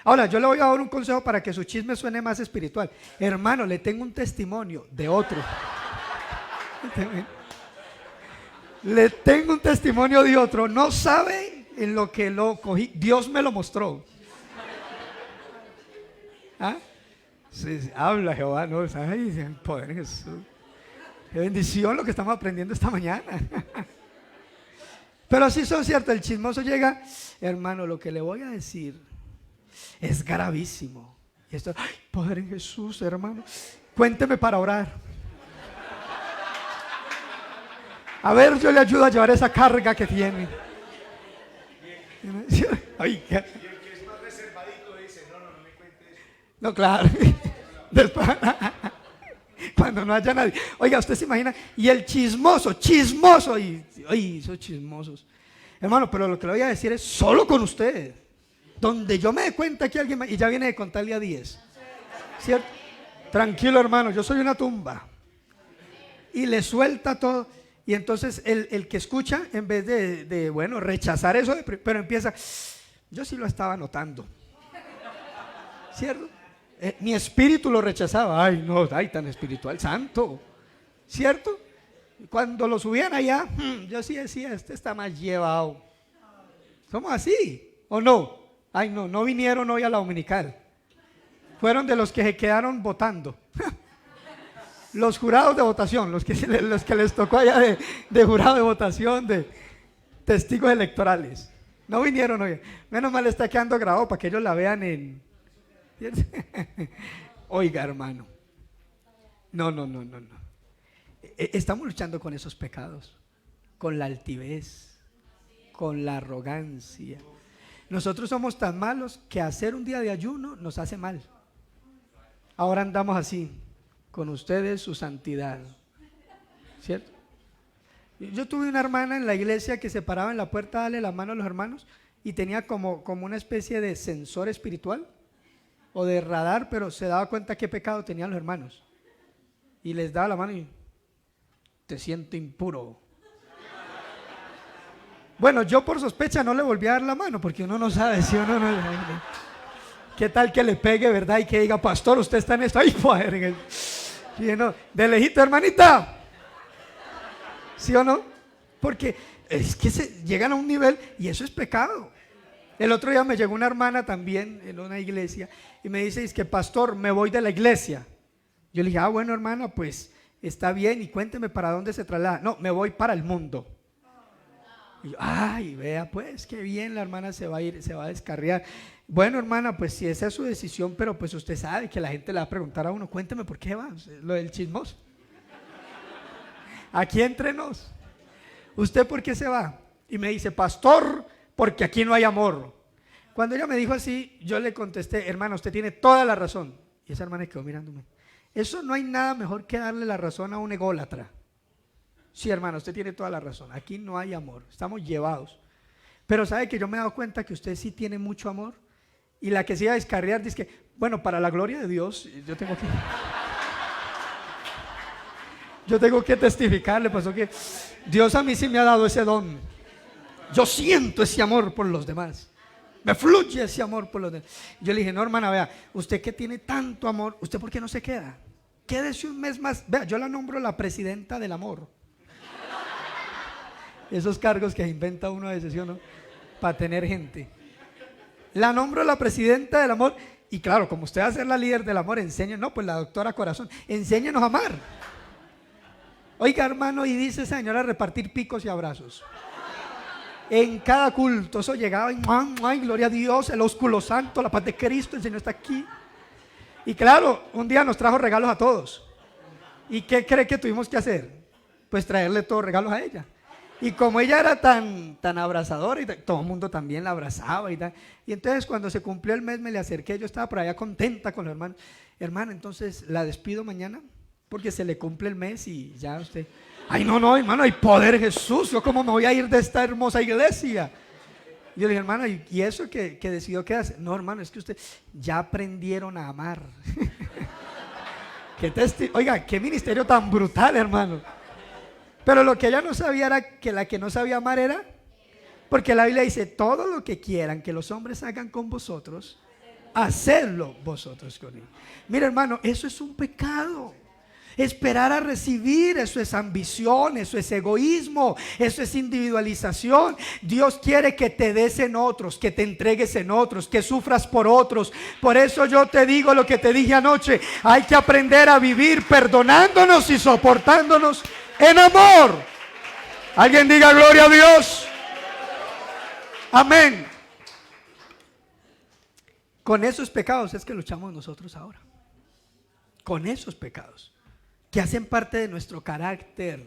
ahora yo le voy a dar un consejo para que su chisme suene más espiritual. Hermano, le tengo un testimonio de otro. Le tengo un testimonio de otro. No sabe en lo que lo cogí. Dios me lo mostró. ¿Ah? Sí, habla Jehová, no, ay, poder Jesús. Qué bendición lo que estamos aprendiendo esta mañana. Pero sí son ciertos, el chismoso llega, hermano, lo que le voy a decir es gravísimo. Y esto, ay, poder en Jesús, hermano, cuénteme para orar. A ver, yo le ayudo a llevar esa carga que tiene. Ay, y el que es más reservadito dice, no me cuentes eso. No, claro. Después, cuando no haya nadie. Oiga, usted se imagina, y el chismoso, y esos chismosos. Hermano, pero lo que le voy a decir es solo con usted. Donde yo me dé cuenta que alguien y ya viene de contarle a 10. ¿Cierto? Tranquilo, hermano, yo soy una tumba. Y le suelta todo. Y entonces el que escucha, en vez de rechazar eso, pero empieza, yo sí lo estaba notando. ¿Cierto? Mi espíritu lo rechazaba. Ay, no, ay, tan espiritual, santo. ¿Cierto? Cuando lo subían allá, yo sí decía, este está más llevado. ¿Somos así o no? Ay, no vinieron hoy a la dominical. Fueron de los que se quedaron votando. Los jurados de votación, los que les tocó allá de jurado de votación, de testigos electorales. No vinieron hoy. Menos mal está quedando grabado para que ellos la vean en... Oiga, hermano. No. Estamos luchando con esos pecados, con la altivez, con la arrogancia. Nosotros somos tan malos que hacer un día de ayuno nos hace mal. Ahora andamos así, con ustedes su santidad, ¿cierto? Yo tuve una hermana en la iglesia que se paraba en la puerta a darle la mano a los hermanos y tenía como una especie de sensor espiritual o de radar, pero se daba cuenta qué pecado tenían los hermanos y les daba la mano y te siento impuro. Bueno, yo por sospecha no le volví a dar la mano, porque uno no sabe si uno no. ¿Qué tal que le pegue, verdad? Y que diga, pastor, usted está en esto. ¡Ay, padre! ¿Sí o no? De lejito, hermanita. ¿Sí o no? Porque es que llegan a un nivel y eso es pecado. El otro día me llegó una hermana también en una iglesia y me dice, es que pastor, me voy de la iglesia. Yo le dije, bueno, hermana, pues está bien, y cuénteme para dónde se traslada. No, me voy para el mundo. Y yo, ay, vea pues, qué bien, la hermana se va a ir, se va a descarriar. Bueno, hermana, pues si esa es su decisión, pero pues usted sabe que la gente le va a preguntar a uno, cuénteme por qué va, lo del chismoso. Aquí entre nos, ¿usted por qué se va? Y me dice, pastor, porque aquí no hay amor. Cuando ella me dijo así, yo le contesté, hermana, usted tiene toda la razón. Y esa hermana quedó mirándome. Eso no hay nada mejor que darle la razón a un ególatra. Sí, hermano, usted tiene toda la razón. Aquí no hay amor, estamos llevados. Pero sabe que yo me he dado cuenta que usted sí tiene mucho amor. Y la que se iba a descarriar dice que, bueno, para la gloria de Dios, yo tengo que testificarle, pasó que Dios a mí sí me ha dado ese don. Yo siento ese amor por los demás. Me fluye ese amor por los demás. Yo le dije, no, hermana, vea, usted que tiene tanto amor, ¿usted por qué no se queda? Quédese un mes más. Vea, yo la nombro la presidenta del amor. Esos cargos que inventa uno a veces, ¿sí o no? Para tener gente. La nombro la presidenta del amor. Y claro, como usted va a ser la líder del amor, enséñenos, no, pues la doctora Corazón, enséñenos a amar. Oiga, hermano, y dice esa señora repartir picos y abrazos. En cada culto, eso llegaba y ¡ay, gloria a Dios! El ósculo santo, la paz de Cristo, el Señor está aquí. Y claro, un día nos trajo regalos a todos. ¿Y qué cree que tuvimos que hacer? Pues traerle todos regalos a ella. Y como ella era tan abrazadora, y todo el mundo también la abrazaba y tal. Y entonces cuando se cumplió el mes me le acerqué, yo estaba por allá contenta con los hermanos. Hermana, entonces la despido mañana porque se le cumple el mes y ya usted. Ay, no, hermano, hay poder Jesús. Yo cómo me voy a ir de esta hermosa iglesia. Yo le dije, hermana, ¿y eso que decidió quedarse? No, hermano, es que usted ya aprendieron a amar. Oiga, qué ministerio tan brutal, hermano. Pero lo que ella no sabía era que la que no sabía amar era, porque la Biblia dice, todo lo que quieran que los hombres hagan con vosotros, hacedlo vosotros con ellos. Mira, hermano, eso es un pecado. Esperar a recibir, eso es ambición, eso es egoísmo, eso es individualización. Dios quiere que te des en otros, que te entregues en otros, que sufras por otros. Por eso yo te digo lo que te dije anoche, hay que aprender a vivir perdonándonos y soportándonos en amor. Alguien diga gloria a Dios. Amén. Con esos pecados es que luchamos nosotros ahora. Con esos pecados que hacen parte de nuestro carácter: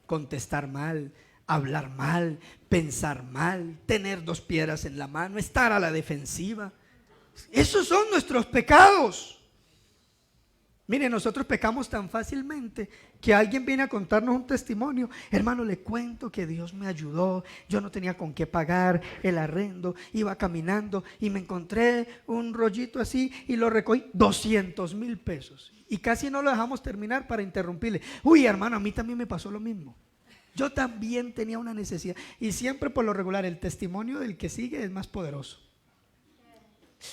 contestar mal, hablar mal, pensar mal, tener dos piedras en la mano, estar a la defensiva. Esos son nuestros pecados. Mire, nosotros pecamos tan fácilmente que alguien viene a contarnos un testimonio. Hermano, le cuento que Dios me ayudó. Yo no tenía con qué pagar el arrendo. Iba caminando y me encontré un rollito así y lo recogí, 200,000 pesos. Y casi no lo dejamos terminar para interrumpirle. Uy, hermano, a mí también me pasó lo mismo. Yo también tenía una necesidad. Y siempre por lo regular el testimonio del que sigue es más poderoso.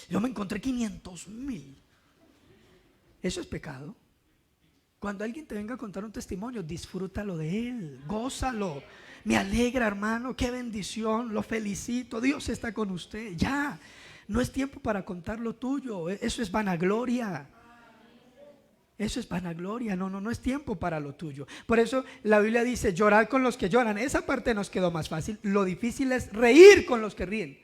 Yo me encontré 500,000. ¿Eso es pecado? Cuando alguien te venga a contar un testimonio, disfrútalo de él, gózalo. Me alegra, hermano, qué bendición, lo felicito, Dios está con usted. Ya, no es tiempo para contar lo tuyo, eso es vanagloria. Eso es vanagloria, no es tiempo para lo tuyo. Por eso la Biblia dice, llorar con los que lloran. Esa parte nos quedó más fácil. Lo difícil es reír con los que ríen.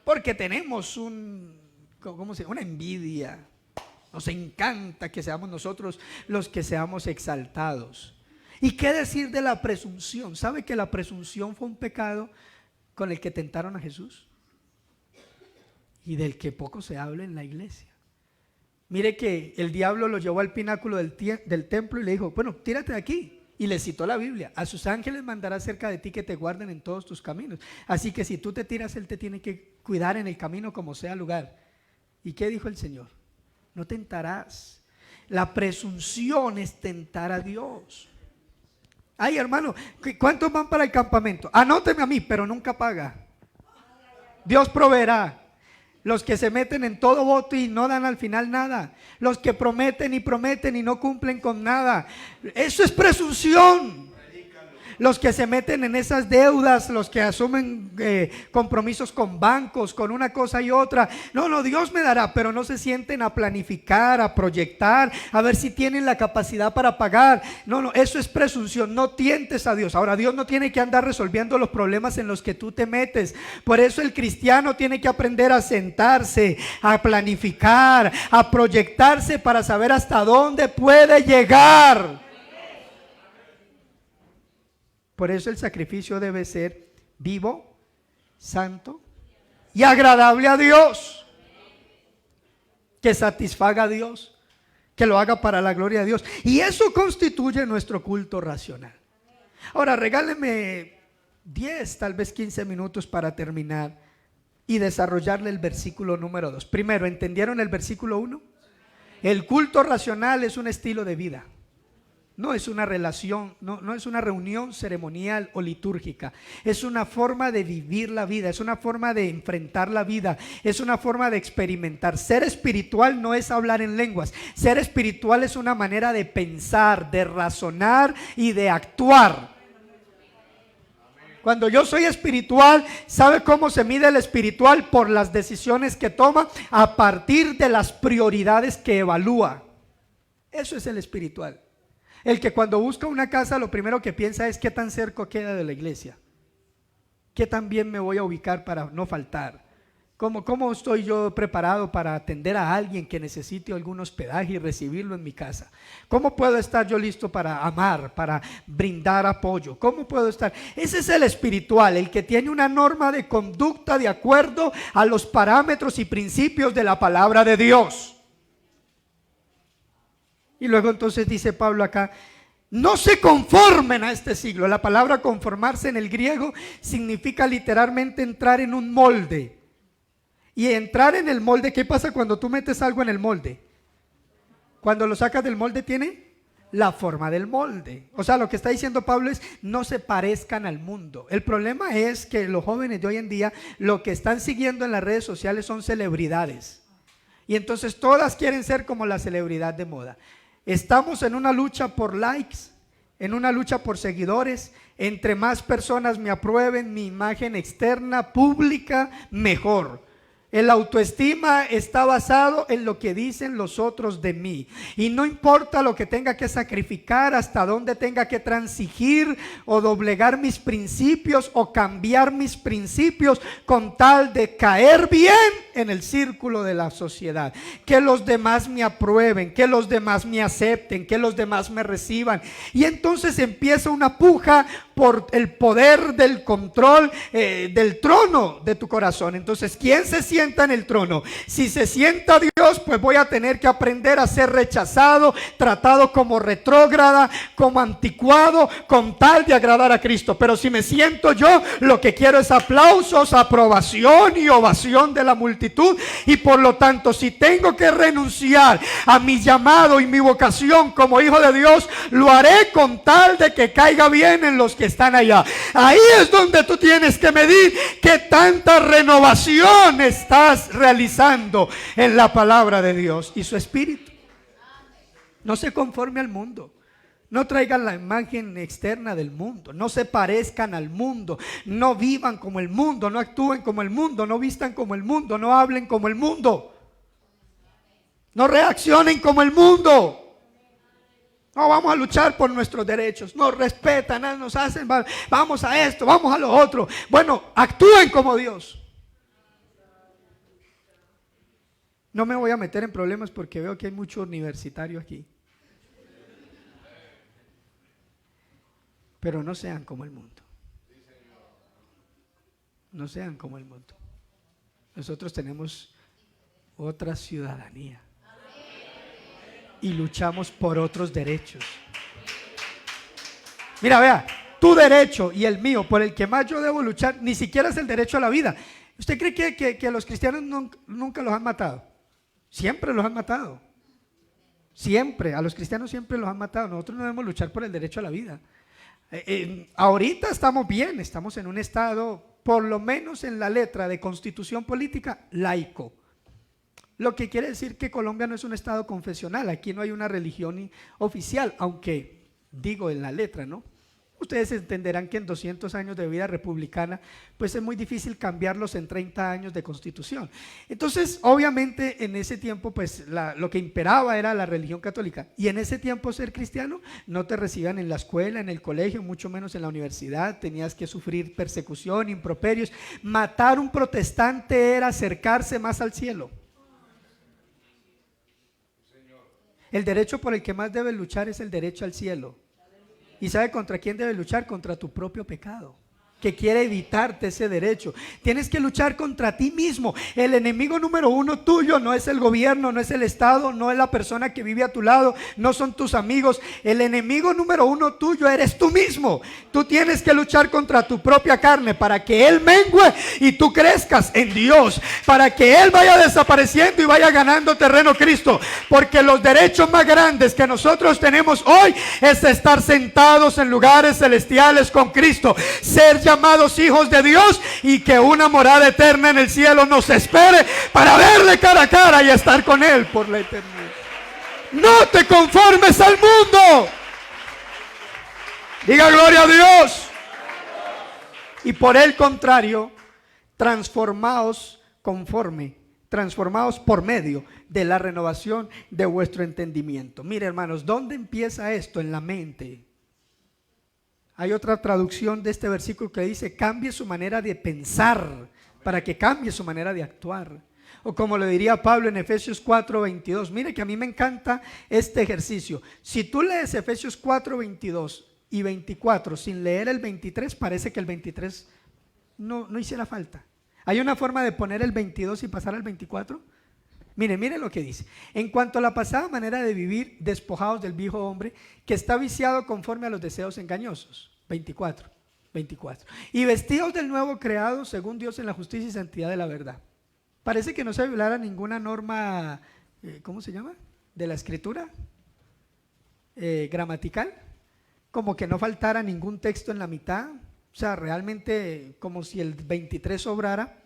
Porque tenemos una envidia. Nos encanta que seamos nosotros los que seamos exaltados. ¿Y qué decir de la presunción? ¿Sabe que la presunción fue un pecado con el que tentaron a Jesús? Y del que poco se habla en la iglesia. Mire que el diablo lo llevó al pináculo del templo y le dijo, bueno, tírate de aquí. Y le citó la Biblia, a sus ángeles mandará cerca de ti que te guarden en todos tus caminos. Así que si tú te tiras, Él te tiene que cuidar en el camino como sea lugar. ¿Y qué dijo el Señor? No tentarás. La presunción es tentar a Dios. Ay, hermano, ¿cuántos van para el campamento? Anóteme a mí, pero nunca paga. Dios proveerá. Los que se meten en todo voto y no dan al final nada. Los que prometen y no cumplen con nada. Eso es presunción. Los que se meten en esas deudas, los que asumen compromisos con bancos, con una cosa y otra. No, Dios me dará, pero no se sienten a planificar, a proyectar, a ver si tienen la capacidad para pagar. No, eso es presunción. No tientes a Dios. Ahora, Dios no tiene que andar resolviendo los problemas en los que tú te metes. Por eso el cristiano tiene que aprender a sentarse, a planificar, a proyectarse para saber hasta dónde puede llegar. Por eso el sacrificio debe ser vivo, santo y agradable a Dios. Que satisfaga a Dios, que lo haga para la gloria de Dios. Y eso constituye nuestro culto racional. Ahora regálenme 10, tal vez 15 minutos para terminar y desarrollarle el versículo número 2. Primero, ¿entendieron el versículo 1? El culto racional es un estilo de vida. No es una relación, no es una reunión ceremonial o litúrgica. Es una forma de vivir la vida, es una forma de enfrentar la vida, es una forma de experimentar. Ser espiritual no es hablar en lenguas. Ser espiritual es una manera de pensar, de razonar y de actuar. Cuando yo soy espiritual, ¿sabe cómo se mide el espiritual? Por las decisiones que toma a partir de las prioridades que evalúa. Eso es el espiritual. El que cuando busca una casa lo primero que piensa es qué tan cerca queda de la iglesia, qué tan bien me voy a ubicar para no faltar, cómo estoy yo preparado para atender a alguien que necesite algún hospedaje y recibirlo en mi casa, cómo puedo estar yo listo para amar, para brindar apoyo, cómo puedo estar. Ese es el espiritual, el que tiene una norma de conducta de acuerdo a los parámetros y principios de la palabra de Dios. Y luego entonces dice Pablo acá, no se conformen a este siglo. La palabra conformarse en el griego significa literalmente entrar en un molde. Y entrar en el molde, ¿qué pasa cuando tú metes algo en el molde? Cuando lo sacas del molde tiene la forma del molde. O sea, lo que está diciendo Pablo es no se parezcan al mundo. El problema es que los jóvenes de hoy en día lo que están siguiendo en las redes sociales son celebridades. Y entonces todas quieren ser como la celebridad de moda. Estamos en una lucha por likes, en una lucha por seguidores. Entre más personas me aprueben mi imagen externa, pública, mejor. El autoestima está basado en lo que dicen los otros de mí. Y no importa lo que tenga que sacrificar, hasta dónde tenga que transigir o doblegar mis principios o cambiar mis principios con tal de caer bien en el círculo de la sociedad. Que los demás me aprueben, que los demás me acepten, que los demás me reciban. Y entonces empieza una puja por el poder del control del trono de tu corazón. Entonces, ¿quién se sienta en el trono? Si se sienta Dios, pues voy a tener que aprender a ser rechazado, tratado como retrógrada, como anticuado, con tal de agradar a Cristo. Pero si me siento yo, lo que quiero es aplausos, aprobación y ovación de la multitud. Y por lo tanto, si tengo que renunciar a mi llamado y mi vocación como hijo de Dios, lo haré con tal de que caiga bien en los que están allá. Ahí es donde tú tienes que medir qué tanta renovación estás realizando en la palabra de Dios y su espíritu. No se conforme al mundo. No traigan la imagen externa del mundo. No se parezcan al mundo. No vivan como el mundo. No actúen como el mundo. No vistan como el mundo. No hablen como el mundo. No reaccionen como el mundo. No, vamos a luchar por nuestros derechos. Nos respetan, nos hacen, vamos a esto, vamos a lo otro. Bueno, actúen como Dios. No me voy a meter en problemas porque veo que hay mucho universitario aquí. Pero no sean como el mundo. No sean como el mundo. Nosotros tenemos otra ciudadanía. Y luchamos por otros derechos. Mira, vea, tu derecho y el mío, por el que más yo debo luchar, ni siquiera es el derecho a la vida. ¿Usted cree que a los cristianos nunca los han matado? Siempre los han matado. Siempre, a los cristianos siempre los han matado. Nosotros no debemos luchar por el derecho a la vida. Ahorita estamos bien, estamos en un estado, por lo menos en la letra de constitución política, laico. Lo que quiere decir que Colombia no es un estado confesional, aquí no hay una religión oficial, aunque digo en la letra, ¿no? Ustedes entenderán que en 200 años de vida republicana, pues es muy difícil cambiarlos en 30 años de constitución. Entonces, obviamente, en ese tiempo, pues lo que imperaba era la religión católica. Y en ese tiempo ser cristiano no te recibían en la escuela, en el colegio, mucho menos en la universidad. Tenías que sufrir persecución, improperios. Matar un protestante era acercarse más al cielo. El derecho por el que más debes luchar es el derecho al cielo. ¿Y sabe contra quién debes luchar? Contra tu propio pecado, que quiere evitarte ese derecho. Tienes que luchar contra ti mismo. El enemigo número uno tuyo no es el gobierno, no es el Estado, no es la persona que vive a tu lado, no son tus amigos. El enemigo número uno tuyo eres tú mismo. Tú tienes que luchar contra tu propia carne para que Él mengue y tú crezcas en Dios, para que Él vaya desapareciendo y vaya ganando terreno Cristo. Porque los derechos más grandes que nosotros tenemos hoy es estar sentados en lugares celestiales con Cristo, ser llamados hijos de Dios y que una morada eterna en el cielo nos espere para verle cara a cara y estar con Él por la eternidad. No te conformes al mundo. Diga gloria a Dios. Y por el contrario, transformaos por medio de la renovación de vuestro entendimiento. Mire, hermanos, ¿dónde empieza esto? En la mente. Hay otra traducción de este versículo que dice: cambie su manera de pensar para que cambie su manera de actuar. O como le diría Pablo en Efesios 4:22. Mire que a mí me encanta este ejercicio. Si tú lees Efesios 4:22 y 24 sin leer el 23, parece que el 23 no hiciera falta. ¿Hay una forma de poner el 22 y pasar al 24? Mire lo que dice: en cuanto a la pasada manera de vivir, despojados del viejo hombre que está viciado conforme a los deseos engañosos. 24. Y vestidos del nuevo creado según Dios en la justicia y santidad de la verdad. Parece que no se violara ninguna norma, ¿cómo se llama? De la escritura gramatical, como que no faltara ningún texto en la mitad, o sea, realmente como si el 23 sobrara.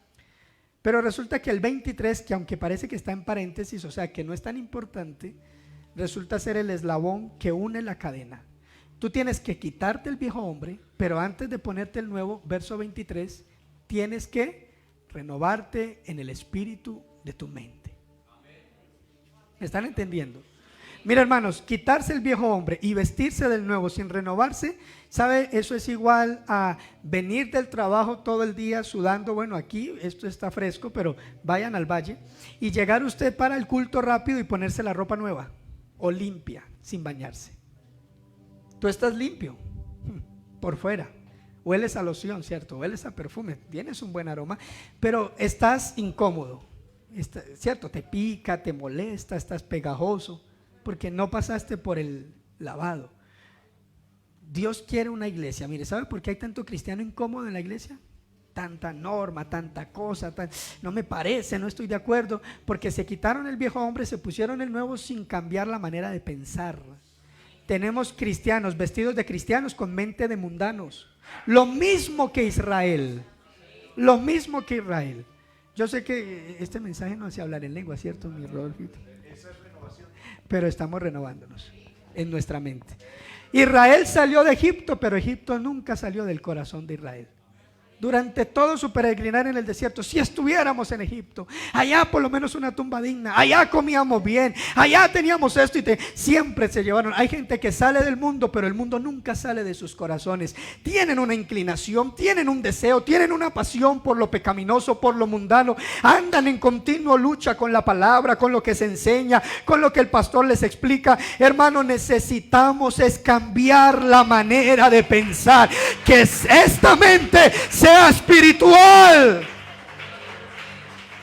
Pero resulta que el 23, que aunque parece que está en paréntesis, o sea que no es tan importante, resulta ser el eslabón que une la cadena. Tú tienes que quitarte el viejo hombre, pero antes de ponerte el nuevo, verso 23, tienes que renovarte en el espíritu de tu mente. ¿Me están entendiendo? Mira, hermanos, quitarse el viejo hombre y vestirse del nuevo sin renovarse, ¿sabe? Eso es igual a venir del trabajo todo el día sudando. Bueno, aquí esto está fresco, pero vayan al valle y llegar usted para el culto rápido y ponerse la ropa nueva o limpia, sin bañarse. Tú estás limpio por fuera, hueles a loción, ¿cierto? Hueles a perfume, tienes un buen aroma, pero estás incómodo, ¿cierto? Te pica, te molesta, estás pegajoso, porque no pasaste por el lavado. Dios quiere una iglesia. Mire, ¿sabe por qué hay tanto cristiano incómodo en la iglesia? Tanta norma, tanta cosa, no me parece, no estoy de acuerdo, porque se quitaron el viejo hombre, se pusieron el nuevo sin cambiar la manera de pensar. Tenemos cristianos vestidos de cristianos con mente de mundanos. Lo mismo que Israel. Yo sé que este mensaje no hace hablar en lengua, ¿cierto, mi Rodolfito? Pero estamos renovándonos en nuestra mente. Israel salió de Egipto, pero Egipto nunca salió del corazón de Israel. Durante todo su peregrinar en el desierto, si estuviéramos en Egipto, allá por lo menos una tumba digna, allá comíamos bien, allá teníamos esto siempre se llevaron. Hay gente que sale del mundo, pero el mundo nunca sale de sus corazones. Tienen una inclinación, tienen un deseo, tienen una pasión por lo pecaminoso, por lo mundano. Andan en continua lucha con la palabra, con lo que se enseña, con lo que el pastor les explica. Hermano, necesitamos es cambiar la manera de pensar, que esta mente sea espiritual.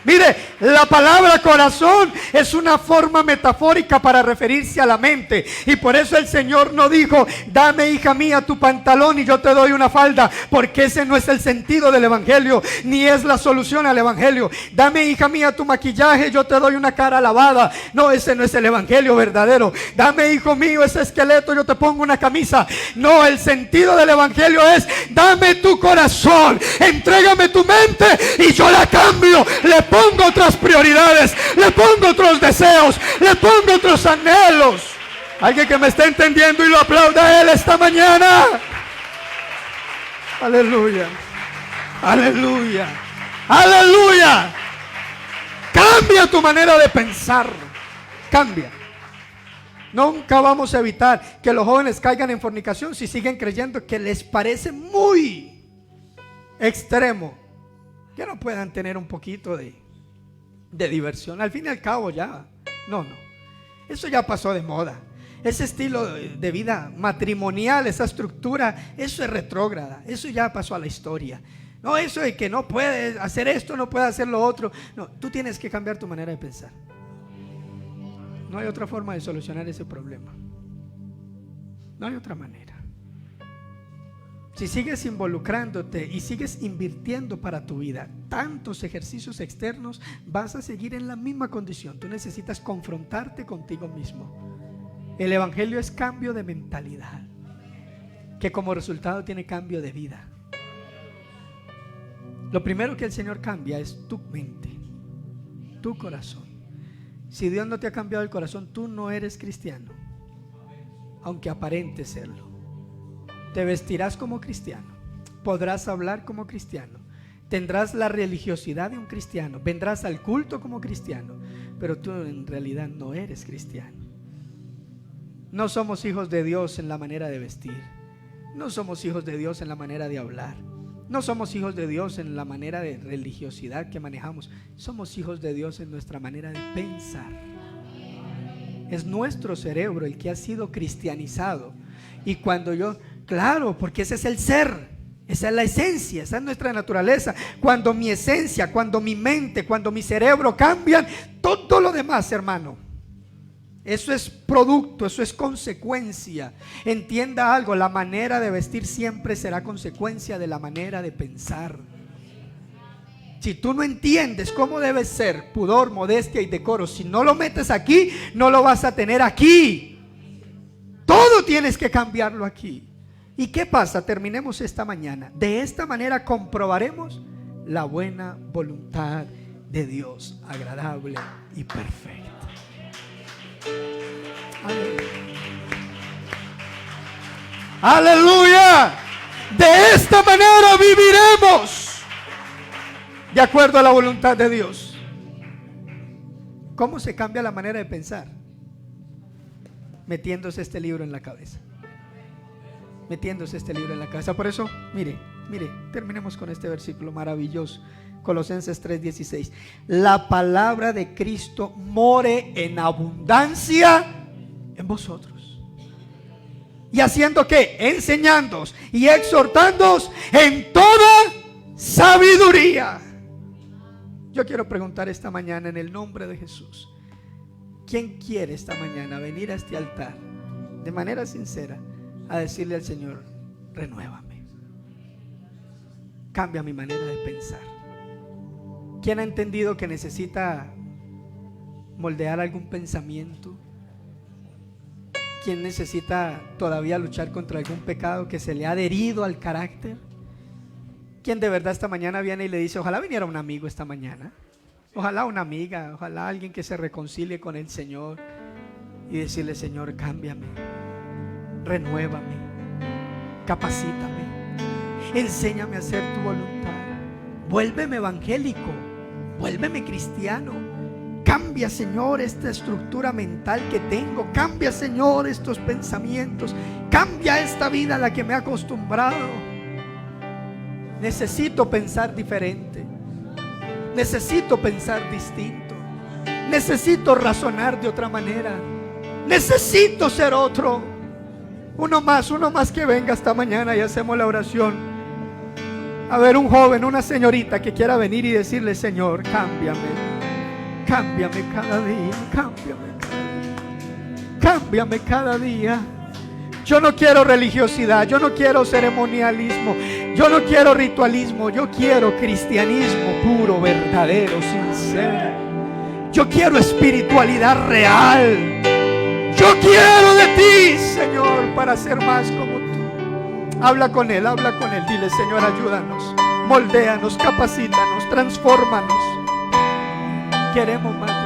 Mire, La palabra corazón es una forma metafórica para referirse a la mente. Y por eso el Señor no dijo: dame, hija mía, tu pantalón y yo te doy una falda, porque ese no es el sentido del evangelio, ni es la solución al evangelio. Dame, hija mía, tu maquillaje, yo te doy una cara lavada. No, ese no es el evangelio verdadero. Dame, hijo mío, ese esqueleto, yo te pongo una camisa. No, el sentido del evangelio es: dame tu corazón, entrégame tu mente y yo la cambio, le pongo otras prioridades, le pongo otros deseos, le pongo otros anhelos. Alguien que me está entendiendo y lo aplauda a Él esta mañana. Aleluya, aleluya, aleluya. Cambia tu manera de pensar, cambia. Nunca vamos a evitar que los jóvenes caigan en fornicación si siguen creyendo que les parece muy extremo que no puedan tener un poquito de diversión. Al fin y al cabo ya, no, eso ya pasó de moda. Ese estilo de vida matrimonial, esa estructura, eso es retrógrada, eso ya pasó a la historia. No, eso de que no puedes hacer esto, no puedes hacer lo otro. No, tú tienes que cambiar tu manera de pensar. No hay otra forma de solucionar ese problema. No hay otra manera. Si sigues involucrándote y sigues invirtiendo para tu vida tantos ejercicios externos, vas a seguir en la misma condición. Tú necesitas confrontarte contigo mismo. El evangelio es cambio de mentalidad, que como resultado tiene cambio de vida. Lo primero que el Señor cambia es tu mente, tu corazón. Si Dios no te ha cambiado el corazón, tú no eres cristiano, aunque aparentes serlo. Te vestirás como cristiano, podrás hablar como cristiano, tendrás la religiosidad de un cristiano, vendrás al culto como cristiano, pero tú en realidad no eres cristiano. No somos hijos de Dios en la manera de vestir, no somos hijos de Dios en la manera de hablar, no somos hijos de Dios en la manera de religiosidad que manejamos. Somos hijos de Dios en nuestra manera de pensar. Es nuestro cerebro el que ha sido cristianizado. Y cuando claro, porque ese es el ser, esa es la esencia, esa es nuestra naturaleza. Cuando mi esencia, cuando mi mente, cuando mi cerebro cambian, todo lo demás, hermano, eso es producto, eso es consecuencia. Entienda algo: la manera de vestir siempre será consecuencia de la manera de pensar. Si tú no entiendes cómo debe ser pudor, modestia y decoro, si no lo metes aquí, no lo vas a tener aquí. Todo tienes que cambiarlo aquí. ¿Y qué pasa? Terminemos esta mañana. De esta manera comprobaremos la buena voluntad de Dios, agradable y perfecta. Aleluya. De esta manera viviremos de acuerdo a la voluntad de Dios. ¿Cómo se cambia la manera de pensar? Metiéndose este libro en la cabeza. Metiéndose este libro en la cabeza. Por eso, mire, terminemos con este versículo maravilloso. Colosenses 3:16. La palabra de Cristo more en abundancia en vosotros. ¿Y haciendo qué? Enseñándoos y exhortándoos en toda sabiduría. Yo quiero preguntar esta mañana en el nombre de Jesús: ¿quién quiere esta mañana venir a este altar de manera sincera a decirle al Señor: renuévame, cambia mi manera de pensar? ¿Quién ha entendido que necesita moldear algún pensamiento? ¿Quién necesita todavía luchar contra algún pecado que se le ha adherido al carácter? ¿Quién de verdad esta mañana viene y le dice: ojalá viniera un amigo esta mañana, ojalá una amiga, ojalá alguien que se reconcilie con el Señor y decirle: Señor, cámbiame, renuévame, capacítame, enséñame a hacer tu voluntad, vuélveme evangélico, vuélveme cristiano, cambia, Señor, esta estructura mental que tengo, cambia, Señor, estos pensamientos, cambia esta vida a la que me he acostumbrado. Necesito pensar diferente, necesito pensar distinto, necesito razonar de otra manera, necesito ser otro. Uno más que venga esta mañana y hacemos la oración. A ver, un joven, una señorita que quiera venir y decirle: Señor, cámbiame, Cámbiame cada día, cámbiame cada día, cámbiame cada día. Yo no quiero religiosidad, yo no quiero ceremonialismo, yo no quiero ritualismo, yo quiero cristianismo puro, verdadero, sincero. Yo quiero espiritualidad real. Yo quiero de ti, Señor, para ser más como tú. Habla con Él, dile: Señor, ayúdanos, moldéanos, capacítanos, transfórmanos. Queremos más.